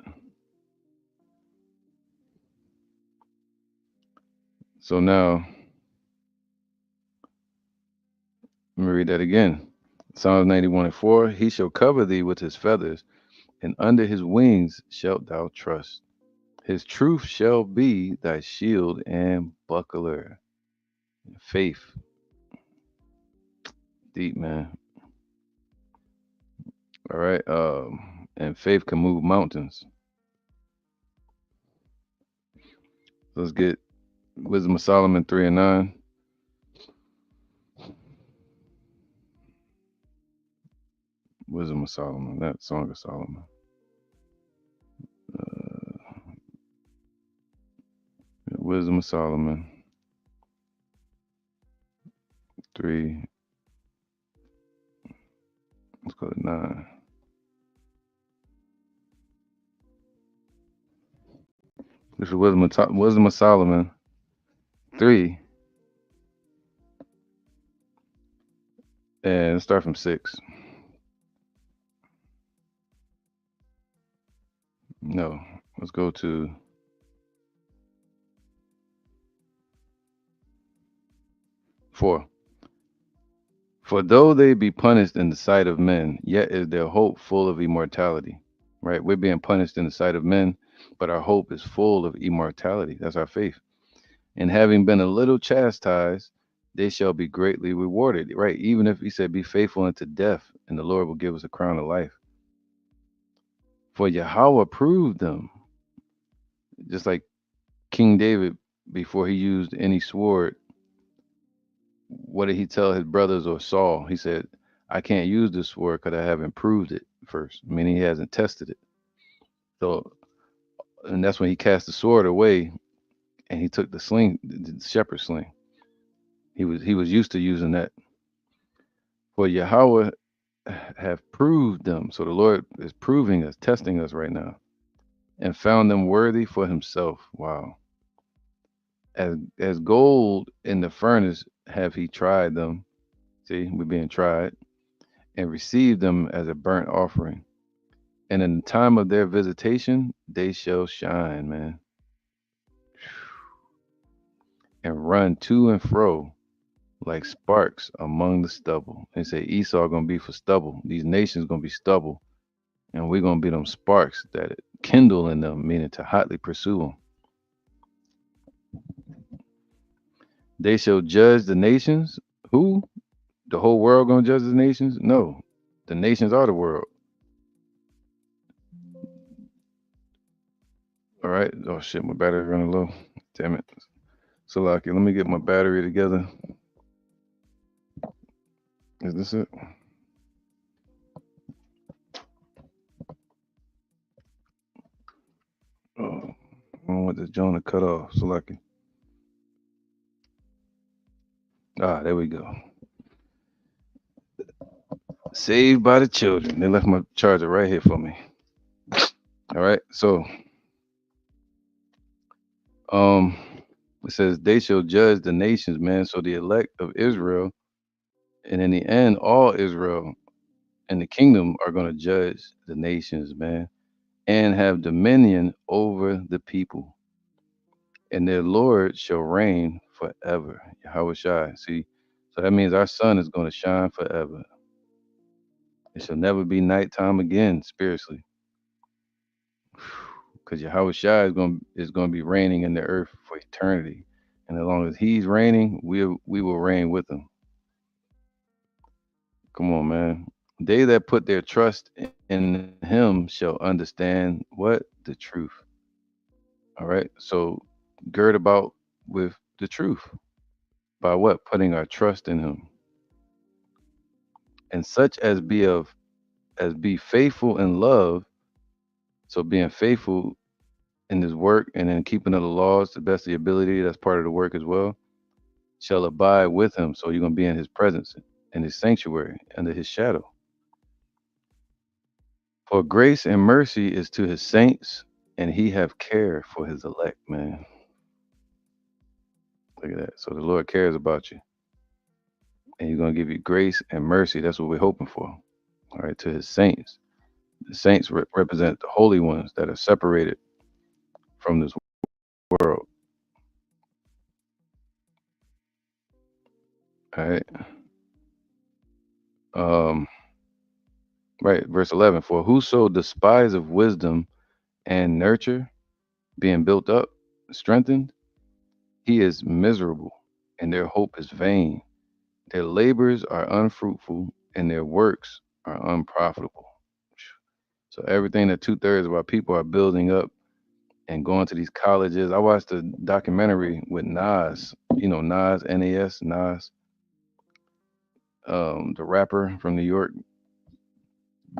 [SPEAKER 1] So now let me read that again. Psalms 91:4. He shall cover thee with his feathers, and under his wings shalt thou trust. His truth shall be thy shield and buckler. Faith, deep man. All right. And faith can move mountains. Let's get Wisdom of Solomon 3:9. Wisdom of Solomon, not Song of Solomon. Uh, Wisdom of Solomon 3. Let's go to 9. This is Wisdom of Solomon 3, and let's start from 6. No, let's go to 4. For though they be punished in the sight of men, yet is their hope full of immortality. Right? We're being punished in the sight of men, but our hope is full of immortality. That's our faith. And having been a little chastised, they shall be greatly rewarded. Right? Even if he said, be faithful unto death, and the Lord will give us a crown of life. For Yahweh proved them, just like King David, before he used any sword, what did he tell his brothers or Saul? He said, I can't use this sword because I haven't proved it first, meaning he hasn't tested it. So, and that's when he cast the sword away and he took the sling, the shepherd sling. He was used to using that. For Yahweh have proved them. So the Lord is proving us, testing us right now, and found them worthy for himself. Wow. As gold in the furnace have he tried them. See, we're being tried, and received them as a burnt offering. And in the time of their visitation, they shall shine, man, and run to and fro like sparks among the stubble. They say Esau gonna be for stubble. These nations gonna be stubble, and we're gonna be them sparks that kindle in them, meaning to hotly pursue them. They shall judge the nations. Who? The whole world gonna judge the nations? No, the nations are the world. All right. Oh shit, my battery running low. Damn it. So Lucky, let me get my battery together. Is this it? Oh, I don't want this Jonah cut off. So Lucky. Ah, there we go. Saved by the children. They left my charger right here for me. All right. So, um, it says they shall judge the nations, man. So the elect of Israel, and in the end, all Israel and the kingdom are going to judge the nations, man, and have dominion over the people. And their Lord shall reign forever. Yahweh Shai. See, so that means our sun is going to shine forever. It shall never be nighttime again, spiritually. Because Yahweh Shai is going to be reigning in the earth for eternity. And as long as he's reigning, we will reign with him. Come on, man. They that put their trust in him shall understand what? The truth. All right. So gird about with the truth. By what? Putting our trust in him. And such as be faithful in love. So being faithful in his work and in keeping of the laws to the best of your ability, that's part of the work as well, shall abide with him. So you're gonna be in his presence, in his sanctuary, under his shadow. For grace and mercy is to his saints, and he have care for his elect, man. Look at that. So the Lord cares about you. And he's gonna give you grace and mercy. That's what we're hoping for. All right, to his saints. The saints represent the holy ones that are separated from this world. All right. Um, right, verse 11. For whoso despise of wisdom and nurture, being built up, strengthened, he is miserable, and their hope is vain. Their labors are unfruitful, and their works are unprofitable. So everything that 2/3 of our people are building up and going to these colleges. I watched a documentary with Nas, Nas, Nas, Nas, the rapper from New York.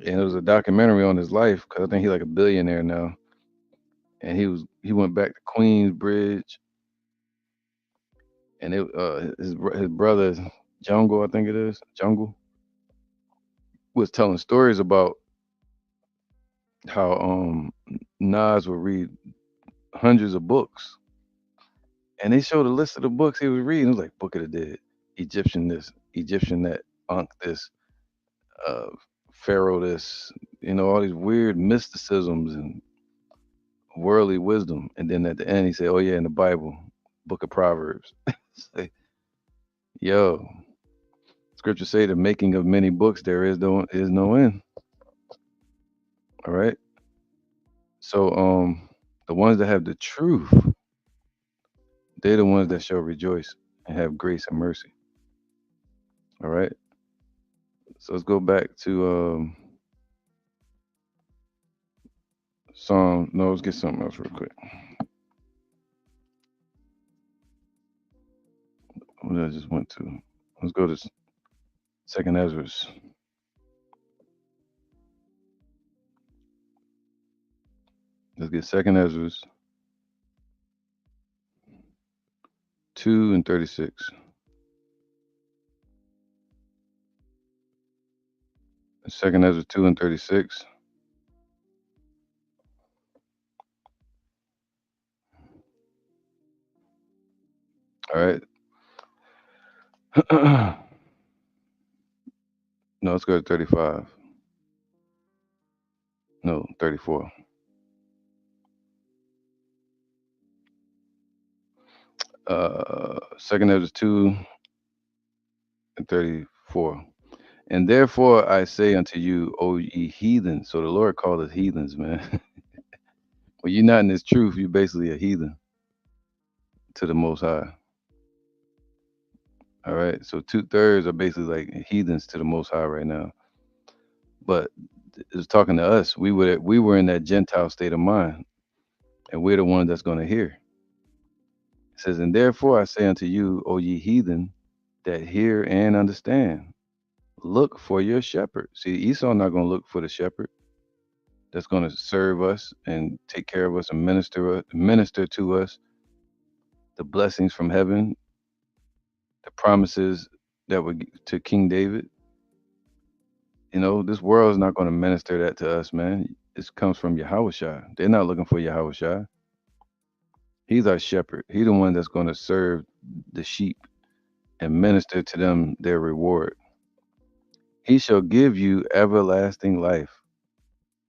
[SPEAKER 1] And it was a documentary on his life because I think he's like a billionaire now. And he went back to Queensbridge, and his brother Jungle, I think it is Jungle, was telling stories about how Nas would read hundreds of books, and they showed a list of the books he was reading. It was like Book of the Dead, Egyptian this, Egyptian that, Ankh this, uh, Pharaoh this, all these weird mysticisms and worldly wisdom. And then at the end, he said, "Oh yeah, in the Bible, Book of Proverbs." Say, yo, Scripture say the making of many books there is no end. All right. So the ones that have the truth, they're the ones that shall rejoice and have grace and mercy. All right. So let's go back to Psalm. No, let's get something else real quick. What did I just went to? Let's go to Second Ezra. Let's get Second Ezra 2:36. Second Ezra 2:36. All right. No, let's go to 35. No, 34. Second Ezra 2:34. And therefore I say unto you, O ye heathens. So the Lord called us heathens, man. When you're not in this truth, you're basically a heathen to the Most High. All right. So 2/3 are basically like heathens to the Most High right now. But it's talking to us. We were in that Gentile state of mind, and we're the ones that's going to hear. It says, and therefore I say unto you, O ye heathen, that hear and understand. Look for your shepherd. See, Esau not going to look for the shepherd that's going to serve us and take care of us and minister to us the blessings from heaven, the promises that were to King David. This world is not going to minister that to us, man. This comes from Yahushua. They're not looking for Yahushua. He's our shepherd. He's the one that's going to serve the sheep and minister to them their reward. He shall give you everlasting life,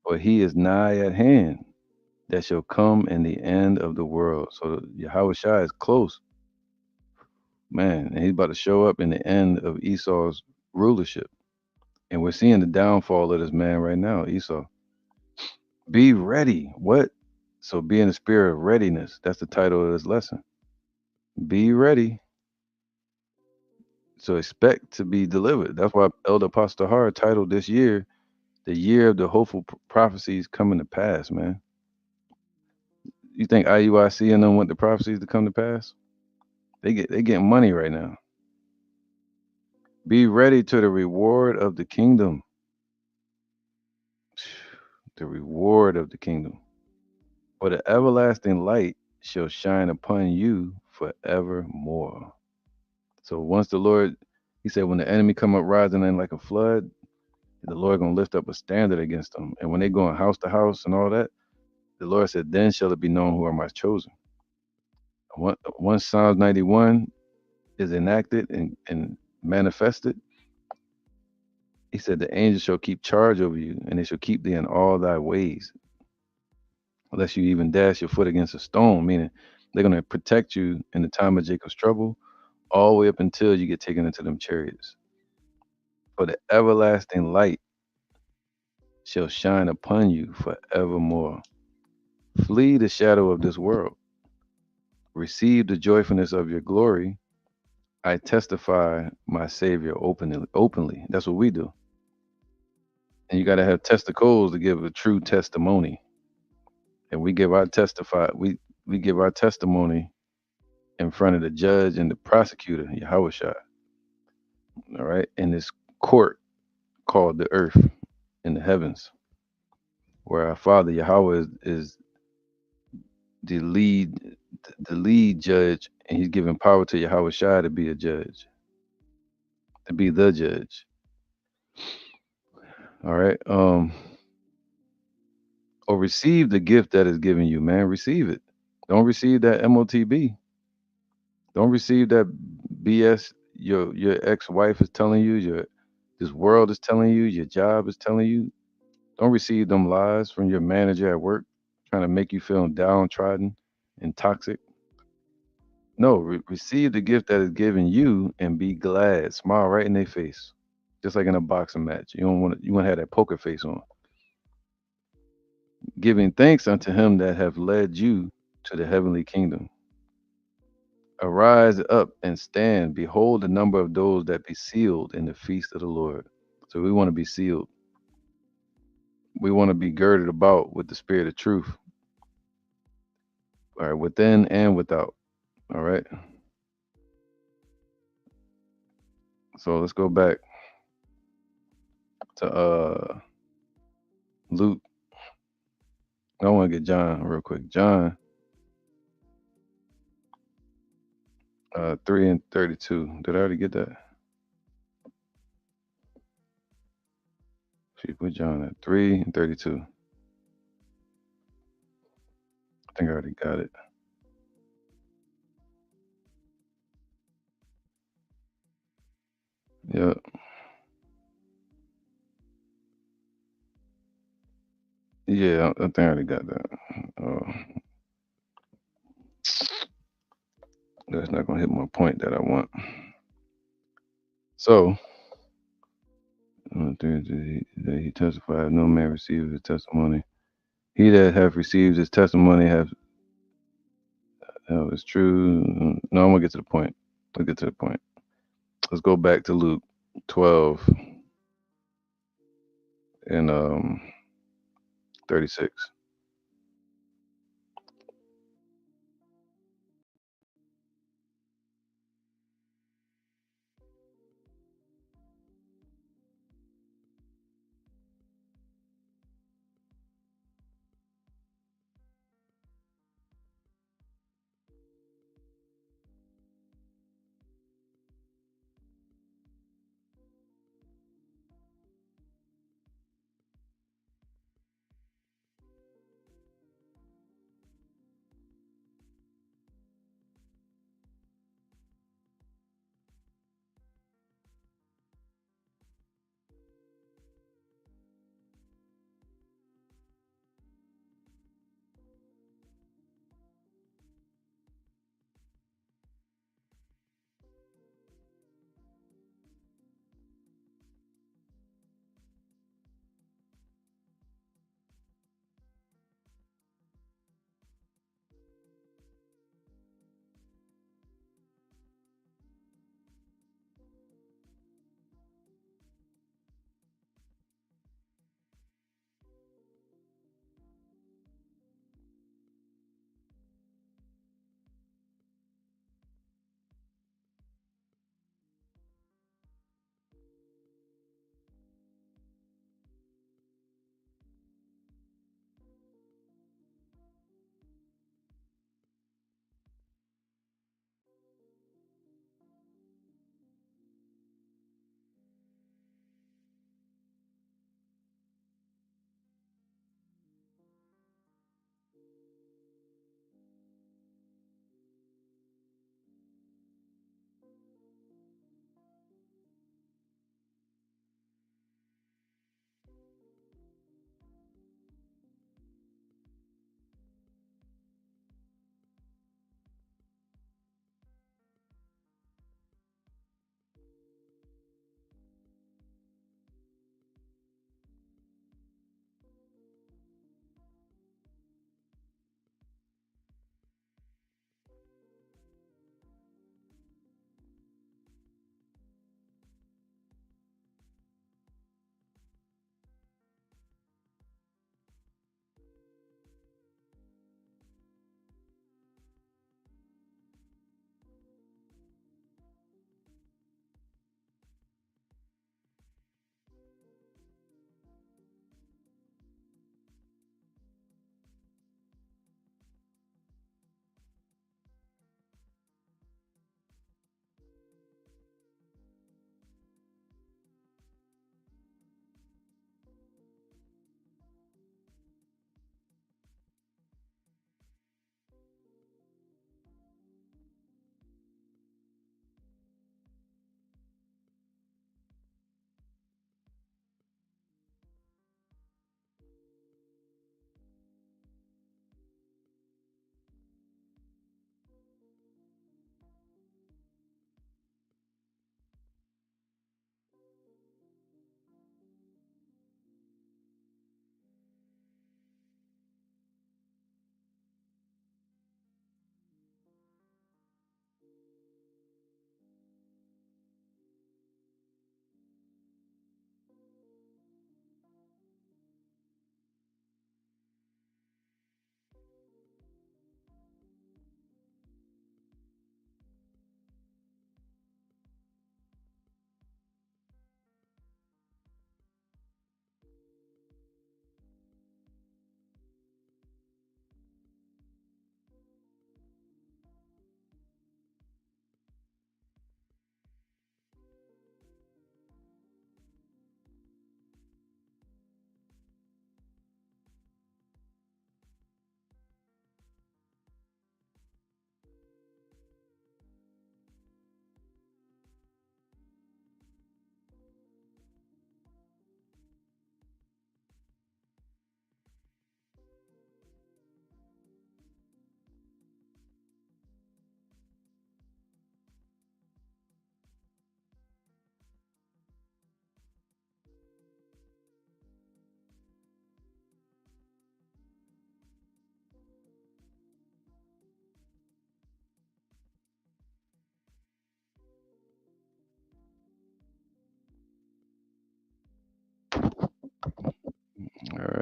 [SPEAKER 1] for he is nigh at hand that shall come in the end of the world. So Yahushua is close, man, and he's about to show up in the end of Esau's rulership. And we're seeing the downfall of this man right now, Esau. Be ready. What? So be in the spirit of readiness. That's the title of this lesson. Be ready. So expect to be delivered. That's why Elder Apostle Har titled this year the year of the hopeful prophecies coming to pass, man. You think IUIC and them want the prophecies to come to pass? They getting money right now. Be ready to the reward of the kingdom. The reward of the kingdom. For the everlasting light shall shine upon you forevermore. So once the Lord, he said, when the enemy come up rising in like a flood, the Lord gonna lift up a standard against them. And when they going house to house and all that, the Lord said, then shall it be known who are my chosen. Once Psalms 91 is enacted and manifested, he said, the angels shall keep charge over you, and they shall keep thee in all thy ways, unless you even dash your foot against a stone, meaning they're going to protect you in the time of Jacob's trouble, all the way up until you get taken into them chariots. For the everlasting light shall shine upon you forevermore. Flee the shadow of this world. Receive the joyfulness of your glory. I testify my Savior openly. Openly. That's what we do. And you got to have testicles to give a true testimony. And we give our we give our testimony in front of the judge and the prosecutor, Yahweh Shai. All right, in this court called the earth in the heavens, where our Father Yahweh is the lead judge, and He's giving power to Yahweh Shai to be a judge, to be the judge. All right, or receive the gift that is given you, man. Receive it. Don't receive that MOTB. Don't receive that BS your ex-wife is telling you, your this world is telling you, your job is telling you. Don't receive them lies from your manager at work trying to make you feel downtrodden and toxic. No, receive the gift that is given you and be glad. Smile right in their face. Just like in a boxing match. You want to have that poker face on. Giving thanks unto him that have led you to the heavenly kingdom. Arise up and stand. Behold the number of those that be sealed in the feast of the Lord. So we want to be sealed. We want to be girded about with the spirit of truth. All right, within and without. All right. So let's go back to Luke. I want to get John real quick. John 3 and 32. Did I already get that? She put John at 3 and 32. I think I already got it. Yeah. Yeah, I think I already got that. That's not gonna hit my point that I want. So that he testified, no man receives his testimony. He that hath received his testimony have it's true. No, I'm gonna get to the point. Let's get to the point. Let's go back to Luke 12 and 36.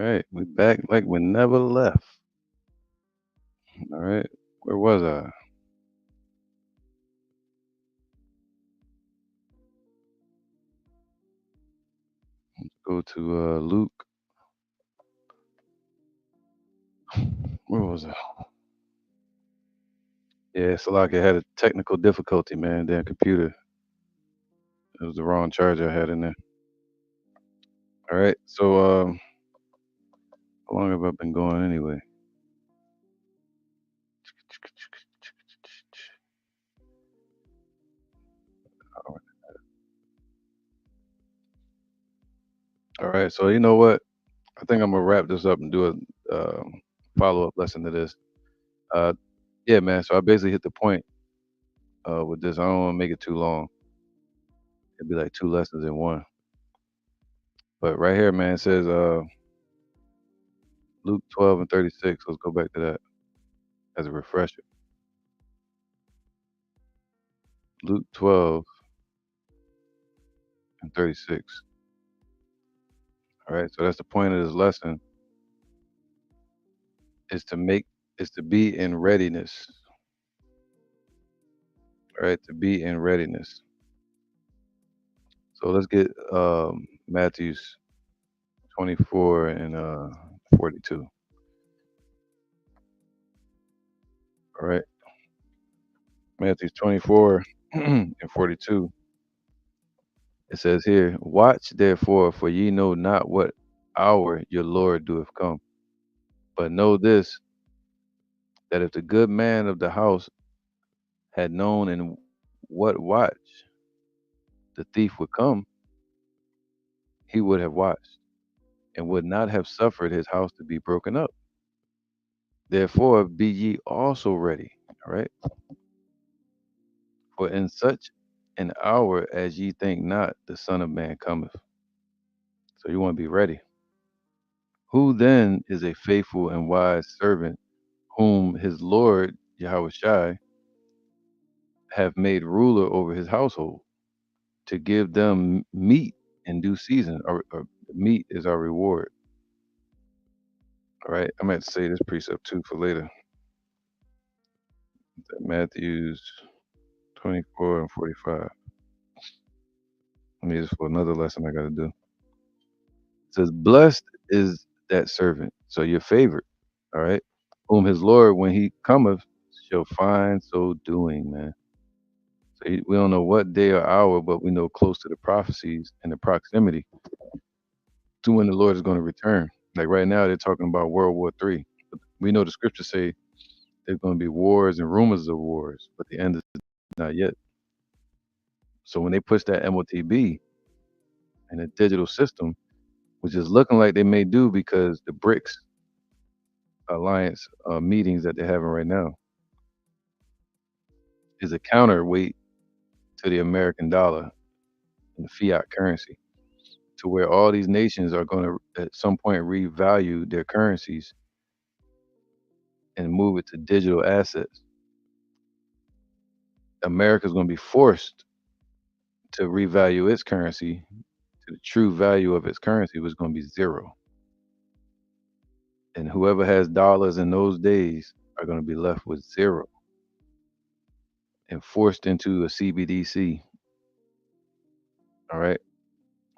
[SPEAKER 1] right, we back like we never left. All right, where was I? Go to Luke. Where was I? Yeah, it's like I had a technical difficulty, man. Damn computer. It was the wrong charger I had in there. All right, so how long have I been going anyway? All right, so you know what? I think I'm gonna wrap this up and do a follow up lesson to this. Uh, yeah, man. So I basically hit the point with this. I don't want to make it too long. It'd be like two lessons in one. But right here, man, it says Luke 12 and 36. Let's go back to that as a refresher. Luke 12 and 36. All right. So that's the point of this lesson is to make is to be in readiness. All right, to be in readiness. So let's get Matthew's 24 and 42. All right. Matthew's 24 and 42. It says here, watch therefore, for ye know not what hour your Lord doeth come. But know this, that if the good man of the house had known in what watch the thief would come, he would have watched, and would not have suffered his house to be broken up. Therefore be ye also ready. All right. For in such an hour as ye think not, the Son of Man cometh. So you want to be ready. Who then is a faithful and wise servant whom his Lord Yahushai have made ruler over his household to give them meat in due season? Or meat is our reward. All right. I'm going to say this precept too for later. Matthew's 24 and 45. I mean, this for another lesson I got to do. It says, blessed is that servant. So your favorite. All right. Whom his Lord, when he cometh, shall find so doing, man. So we don't know what day or hour, but we know close to the prophecies and the proximity to when the Lord is going to return. Like right now, they're talking about World War III. We know the scriptures say there's going to be wars and rumors of wars, but the end is not yet. So when they push that MOTB and a digital system, which is looking like they may do because the BRICS alliance meetings that they're having right now is a counterweight to the American dollar and fiat currency, to where all these nations are going to at some point revalue their currencies and move it to digital assets. America's going to be forced to revalue its currency to the true value of its currency, was going to be zero. And whoever has dollars in those days are going to be left with zero and forced into a CBDC, all right,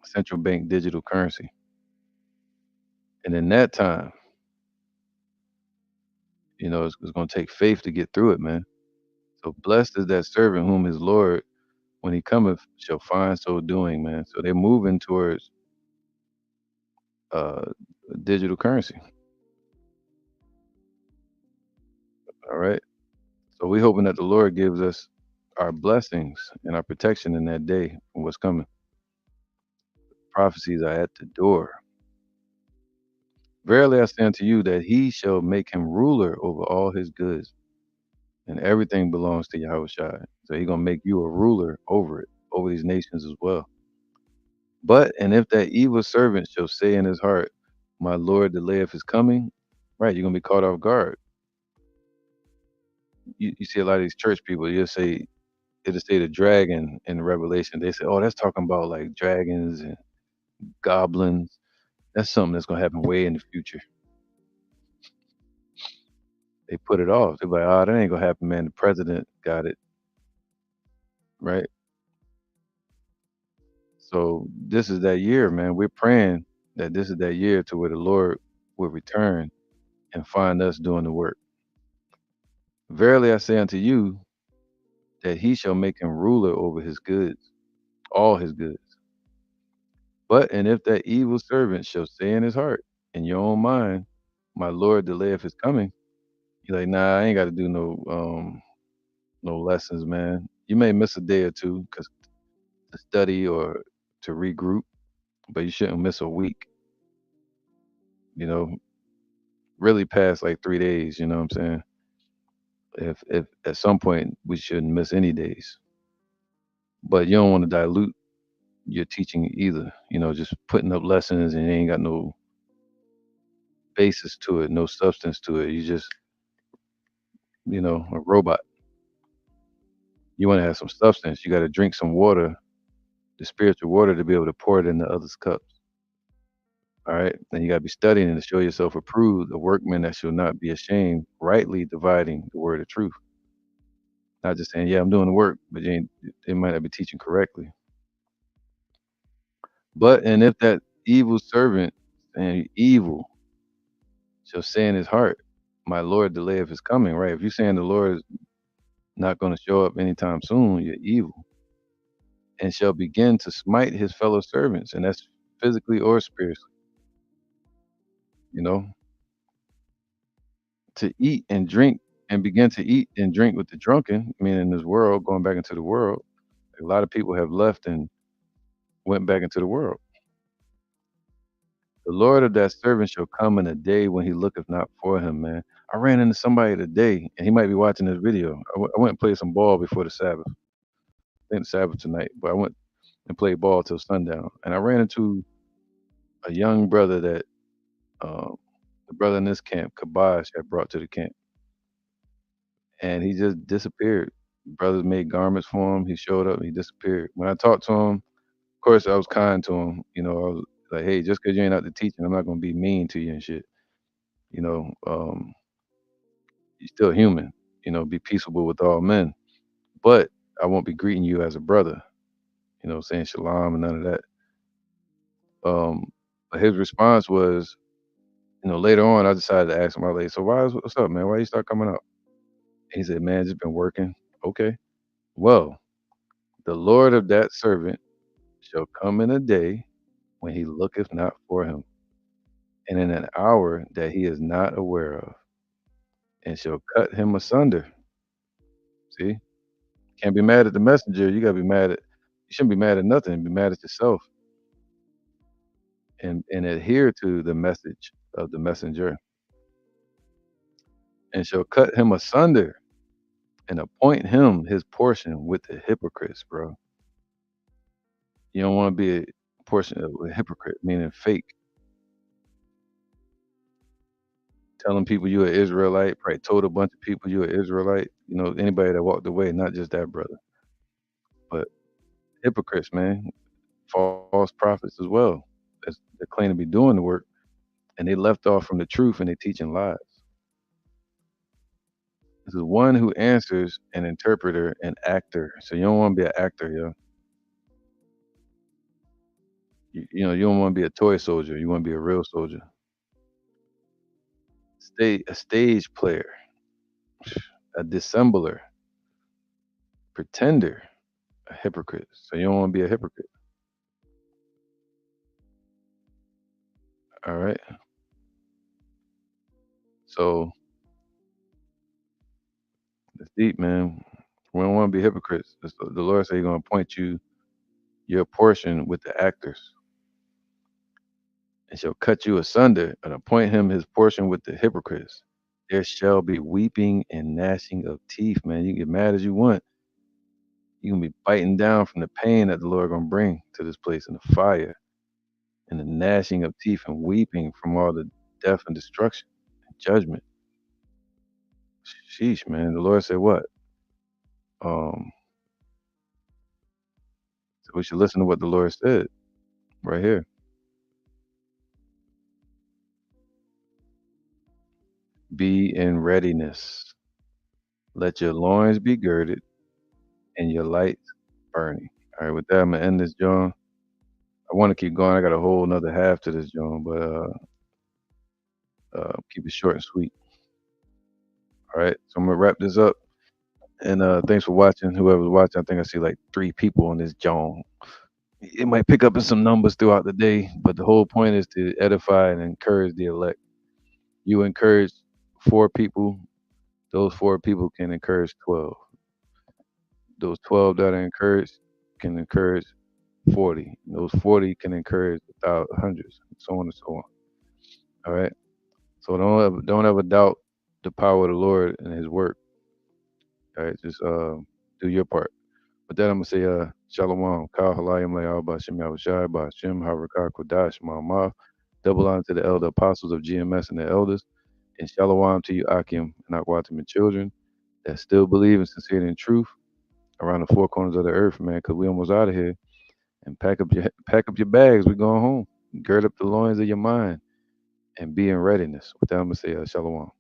[SPEAKER 1] central bank digital currency. And in that time, it's going to take faith to get through it, man. So blessed is that servant whom his Lord, when he cometh, shall find so doing, man. So they're moving towards uh, digital currency. All right. So we hoping that the Lord gives us our blessings and our protection in that day from what's coming. Prophecies are at the door. Verily I say unto you that he shall make him ruler over all his goods, and everything belongs to Yahushua. So he's gonna make you a ruler over it, over these nations as well. But and if that evil servant shall say in his heart, my Lord delayeth his coming, right, you're gonna be caught off guard. You see a lot of these church people, it'll say the dragon in Revelation. They say, oh, that's talking about like dragons and goblins. That's something that's gonna happen way in the future. They put it off. They're like, "Oh, that ain't gonna happen, man. The president got it, right?" So this is that year, man. We're praying that this is that year to where the Lord will return and find us doing the work. Verily I say unto you that he shall make him ruler over his goods, all his goods. But and if that evil servant shall say in his heart, in your own mind, my Lord delayeth his coming, you're like, nah, I ain't gotta do no lessons, man. You may miss a day or two because to study or to regroup, but you shouldn't miss a week, you know, really past like 3 days, you know what I'm saying? If at some point we shouldn't miss any days. But you don't want to dilute your teaching either, just putting up lessons and you ain't got no basis to it, no substance to it. You just, a robot. You want to have some substance. You got to drink some water, the spiritual water, to be able to pour it into others' cups. All right. And you got to be studying to show yourself approved, a workman that shall not be ashamed, rightly dividing the word of truth. Not just saying, yeah, I'm doing the work, but you ain't, they might not be teaching correctly. But, and if that evil servant and evil shall say in his heart, my Lord delayeth his coming, right? If you're saying the Lord is not going to show up anytime soon, you're evil, and shall begin to smite his fellow servants, and that's physically or spiritually, you know, to eat and drink and begin to eat and drink with the drunken, meaning this world, going back into the world. A lot of people have left and went back into the world. The Lord of that servant shall come in a day when he looketh not for him, man. I ran into somebody today, and he might be watching this video. I went and played some ball before the Sabbath. I think the Sabbath tonight, but I went and played ball till sundown. And I ran into a young brother that the brother in this camp, Kabash, had brought to the camp, and he just disappeared. Brothers made garments for him. He showed up. He disappeared. When I talked to him, of course, I was kind to him. I was like, "Hey, just because you ain't out to teaching, I'm not gonna be mean to you and shit. You know, um, you're still human. Be peaceable with all men. But I won't be greeting you as a brother. Saying shalom and none of that." Um, but his response was, later on, I decided to ask him, I was like, "So what's up, man? Why you start coming out?" He said, "Man, just been working." Okay. Well, the Lord of that servant shall come in a day when he looketh not for him, and in an hour that he is not aware of, and shall cut him asunder. See? Can't be mad at the messenger. You gotta be mad at you shouldn't be mad at nothing, be mad at yourself and adhere to the message of the messenger. And shall cut him asunder and appoint him his portion with the hypocrites, bro. You don't want to be a portion of a hypocrite, meaning fake, telling people you're an Israelite, probably told a bunch of people you're an Israelite, anybody that walked away, not just that brother, but hypocrites, man, false prophets as well. They claim to be doing the work and they left off from the truth and they teaching lies. This is one who answers an interpreter, an actor. So you don't want to be an actor, yo. You don't want to be a toy soldier. You want to be a real soldier. Stay a stage player, a dissembler, pretender, a hypocrite. So you don't want to be a hypocrite. All right. So it's deep, man. We don't want to be hypocrites. The Lord said He's going to appoint you your portion with the actors, and shall cut you asunder, and appoint him his portion with the hypocrites. There shall be weeping and gnashing of teeth, man. You can get mad as you want. You can be biting down from the pain that the Lord gonna bring to this place, and the fire, and the gnashing of teeth, and weeping from all the death and destruction and judgment. Sheesh, man. The Lord said what? Um, so we should listen to what the Lord said right here. Be in readiness. Let your loins be girded and your lights burning. All right, with that, I'm gonna end this, John. I want to keep going. I got a whole another half to this, John, but keep it short and sweet. All right, so I'm gonna wrap this up. And thanks for watching. Whoever's watching, I think I see like 3 people on this, John. It might pick up in some numbers throughout the day, but the whole point is to edify and encourage the elect. You encourage 4 people, those 4 people can encourage 12. Those 12 that are encouraged can encourage 40. Those 40 can encourage hundreds, so on and so on. All right. So don't ever doubt the power of the Lord and His work. All right. Just do your part. With that, I'm gonna say Shalom, Kal Halayim Layal Bashem Yahushai Bashem Harakah Kodash Ma'amah. Double honor to the elder apostles of GMS and the elders, and Shalom to you Akim and Akwatim and children that still believe in sincerity and truth around the 4 corners of the earth, man. Cause we almost out of here. And pack up your bags. We're going home. Gird up the loins of your mind and be in readiness. With that, I'm gonna say Shalom.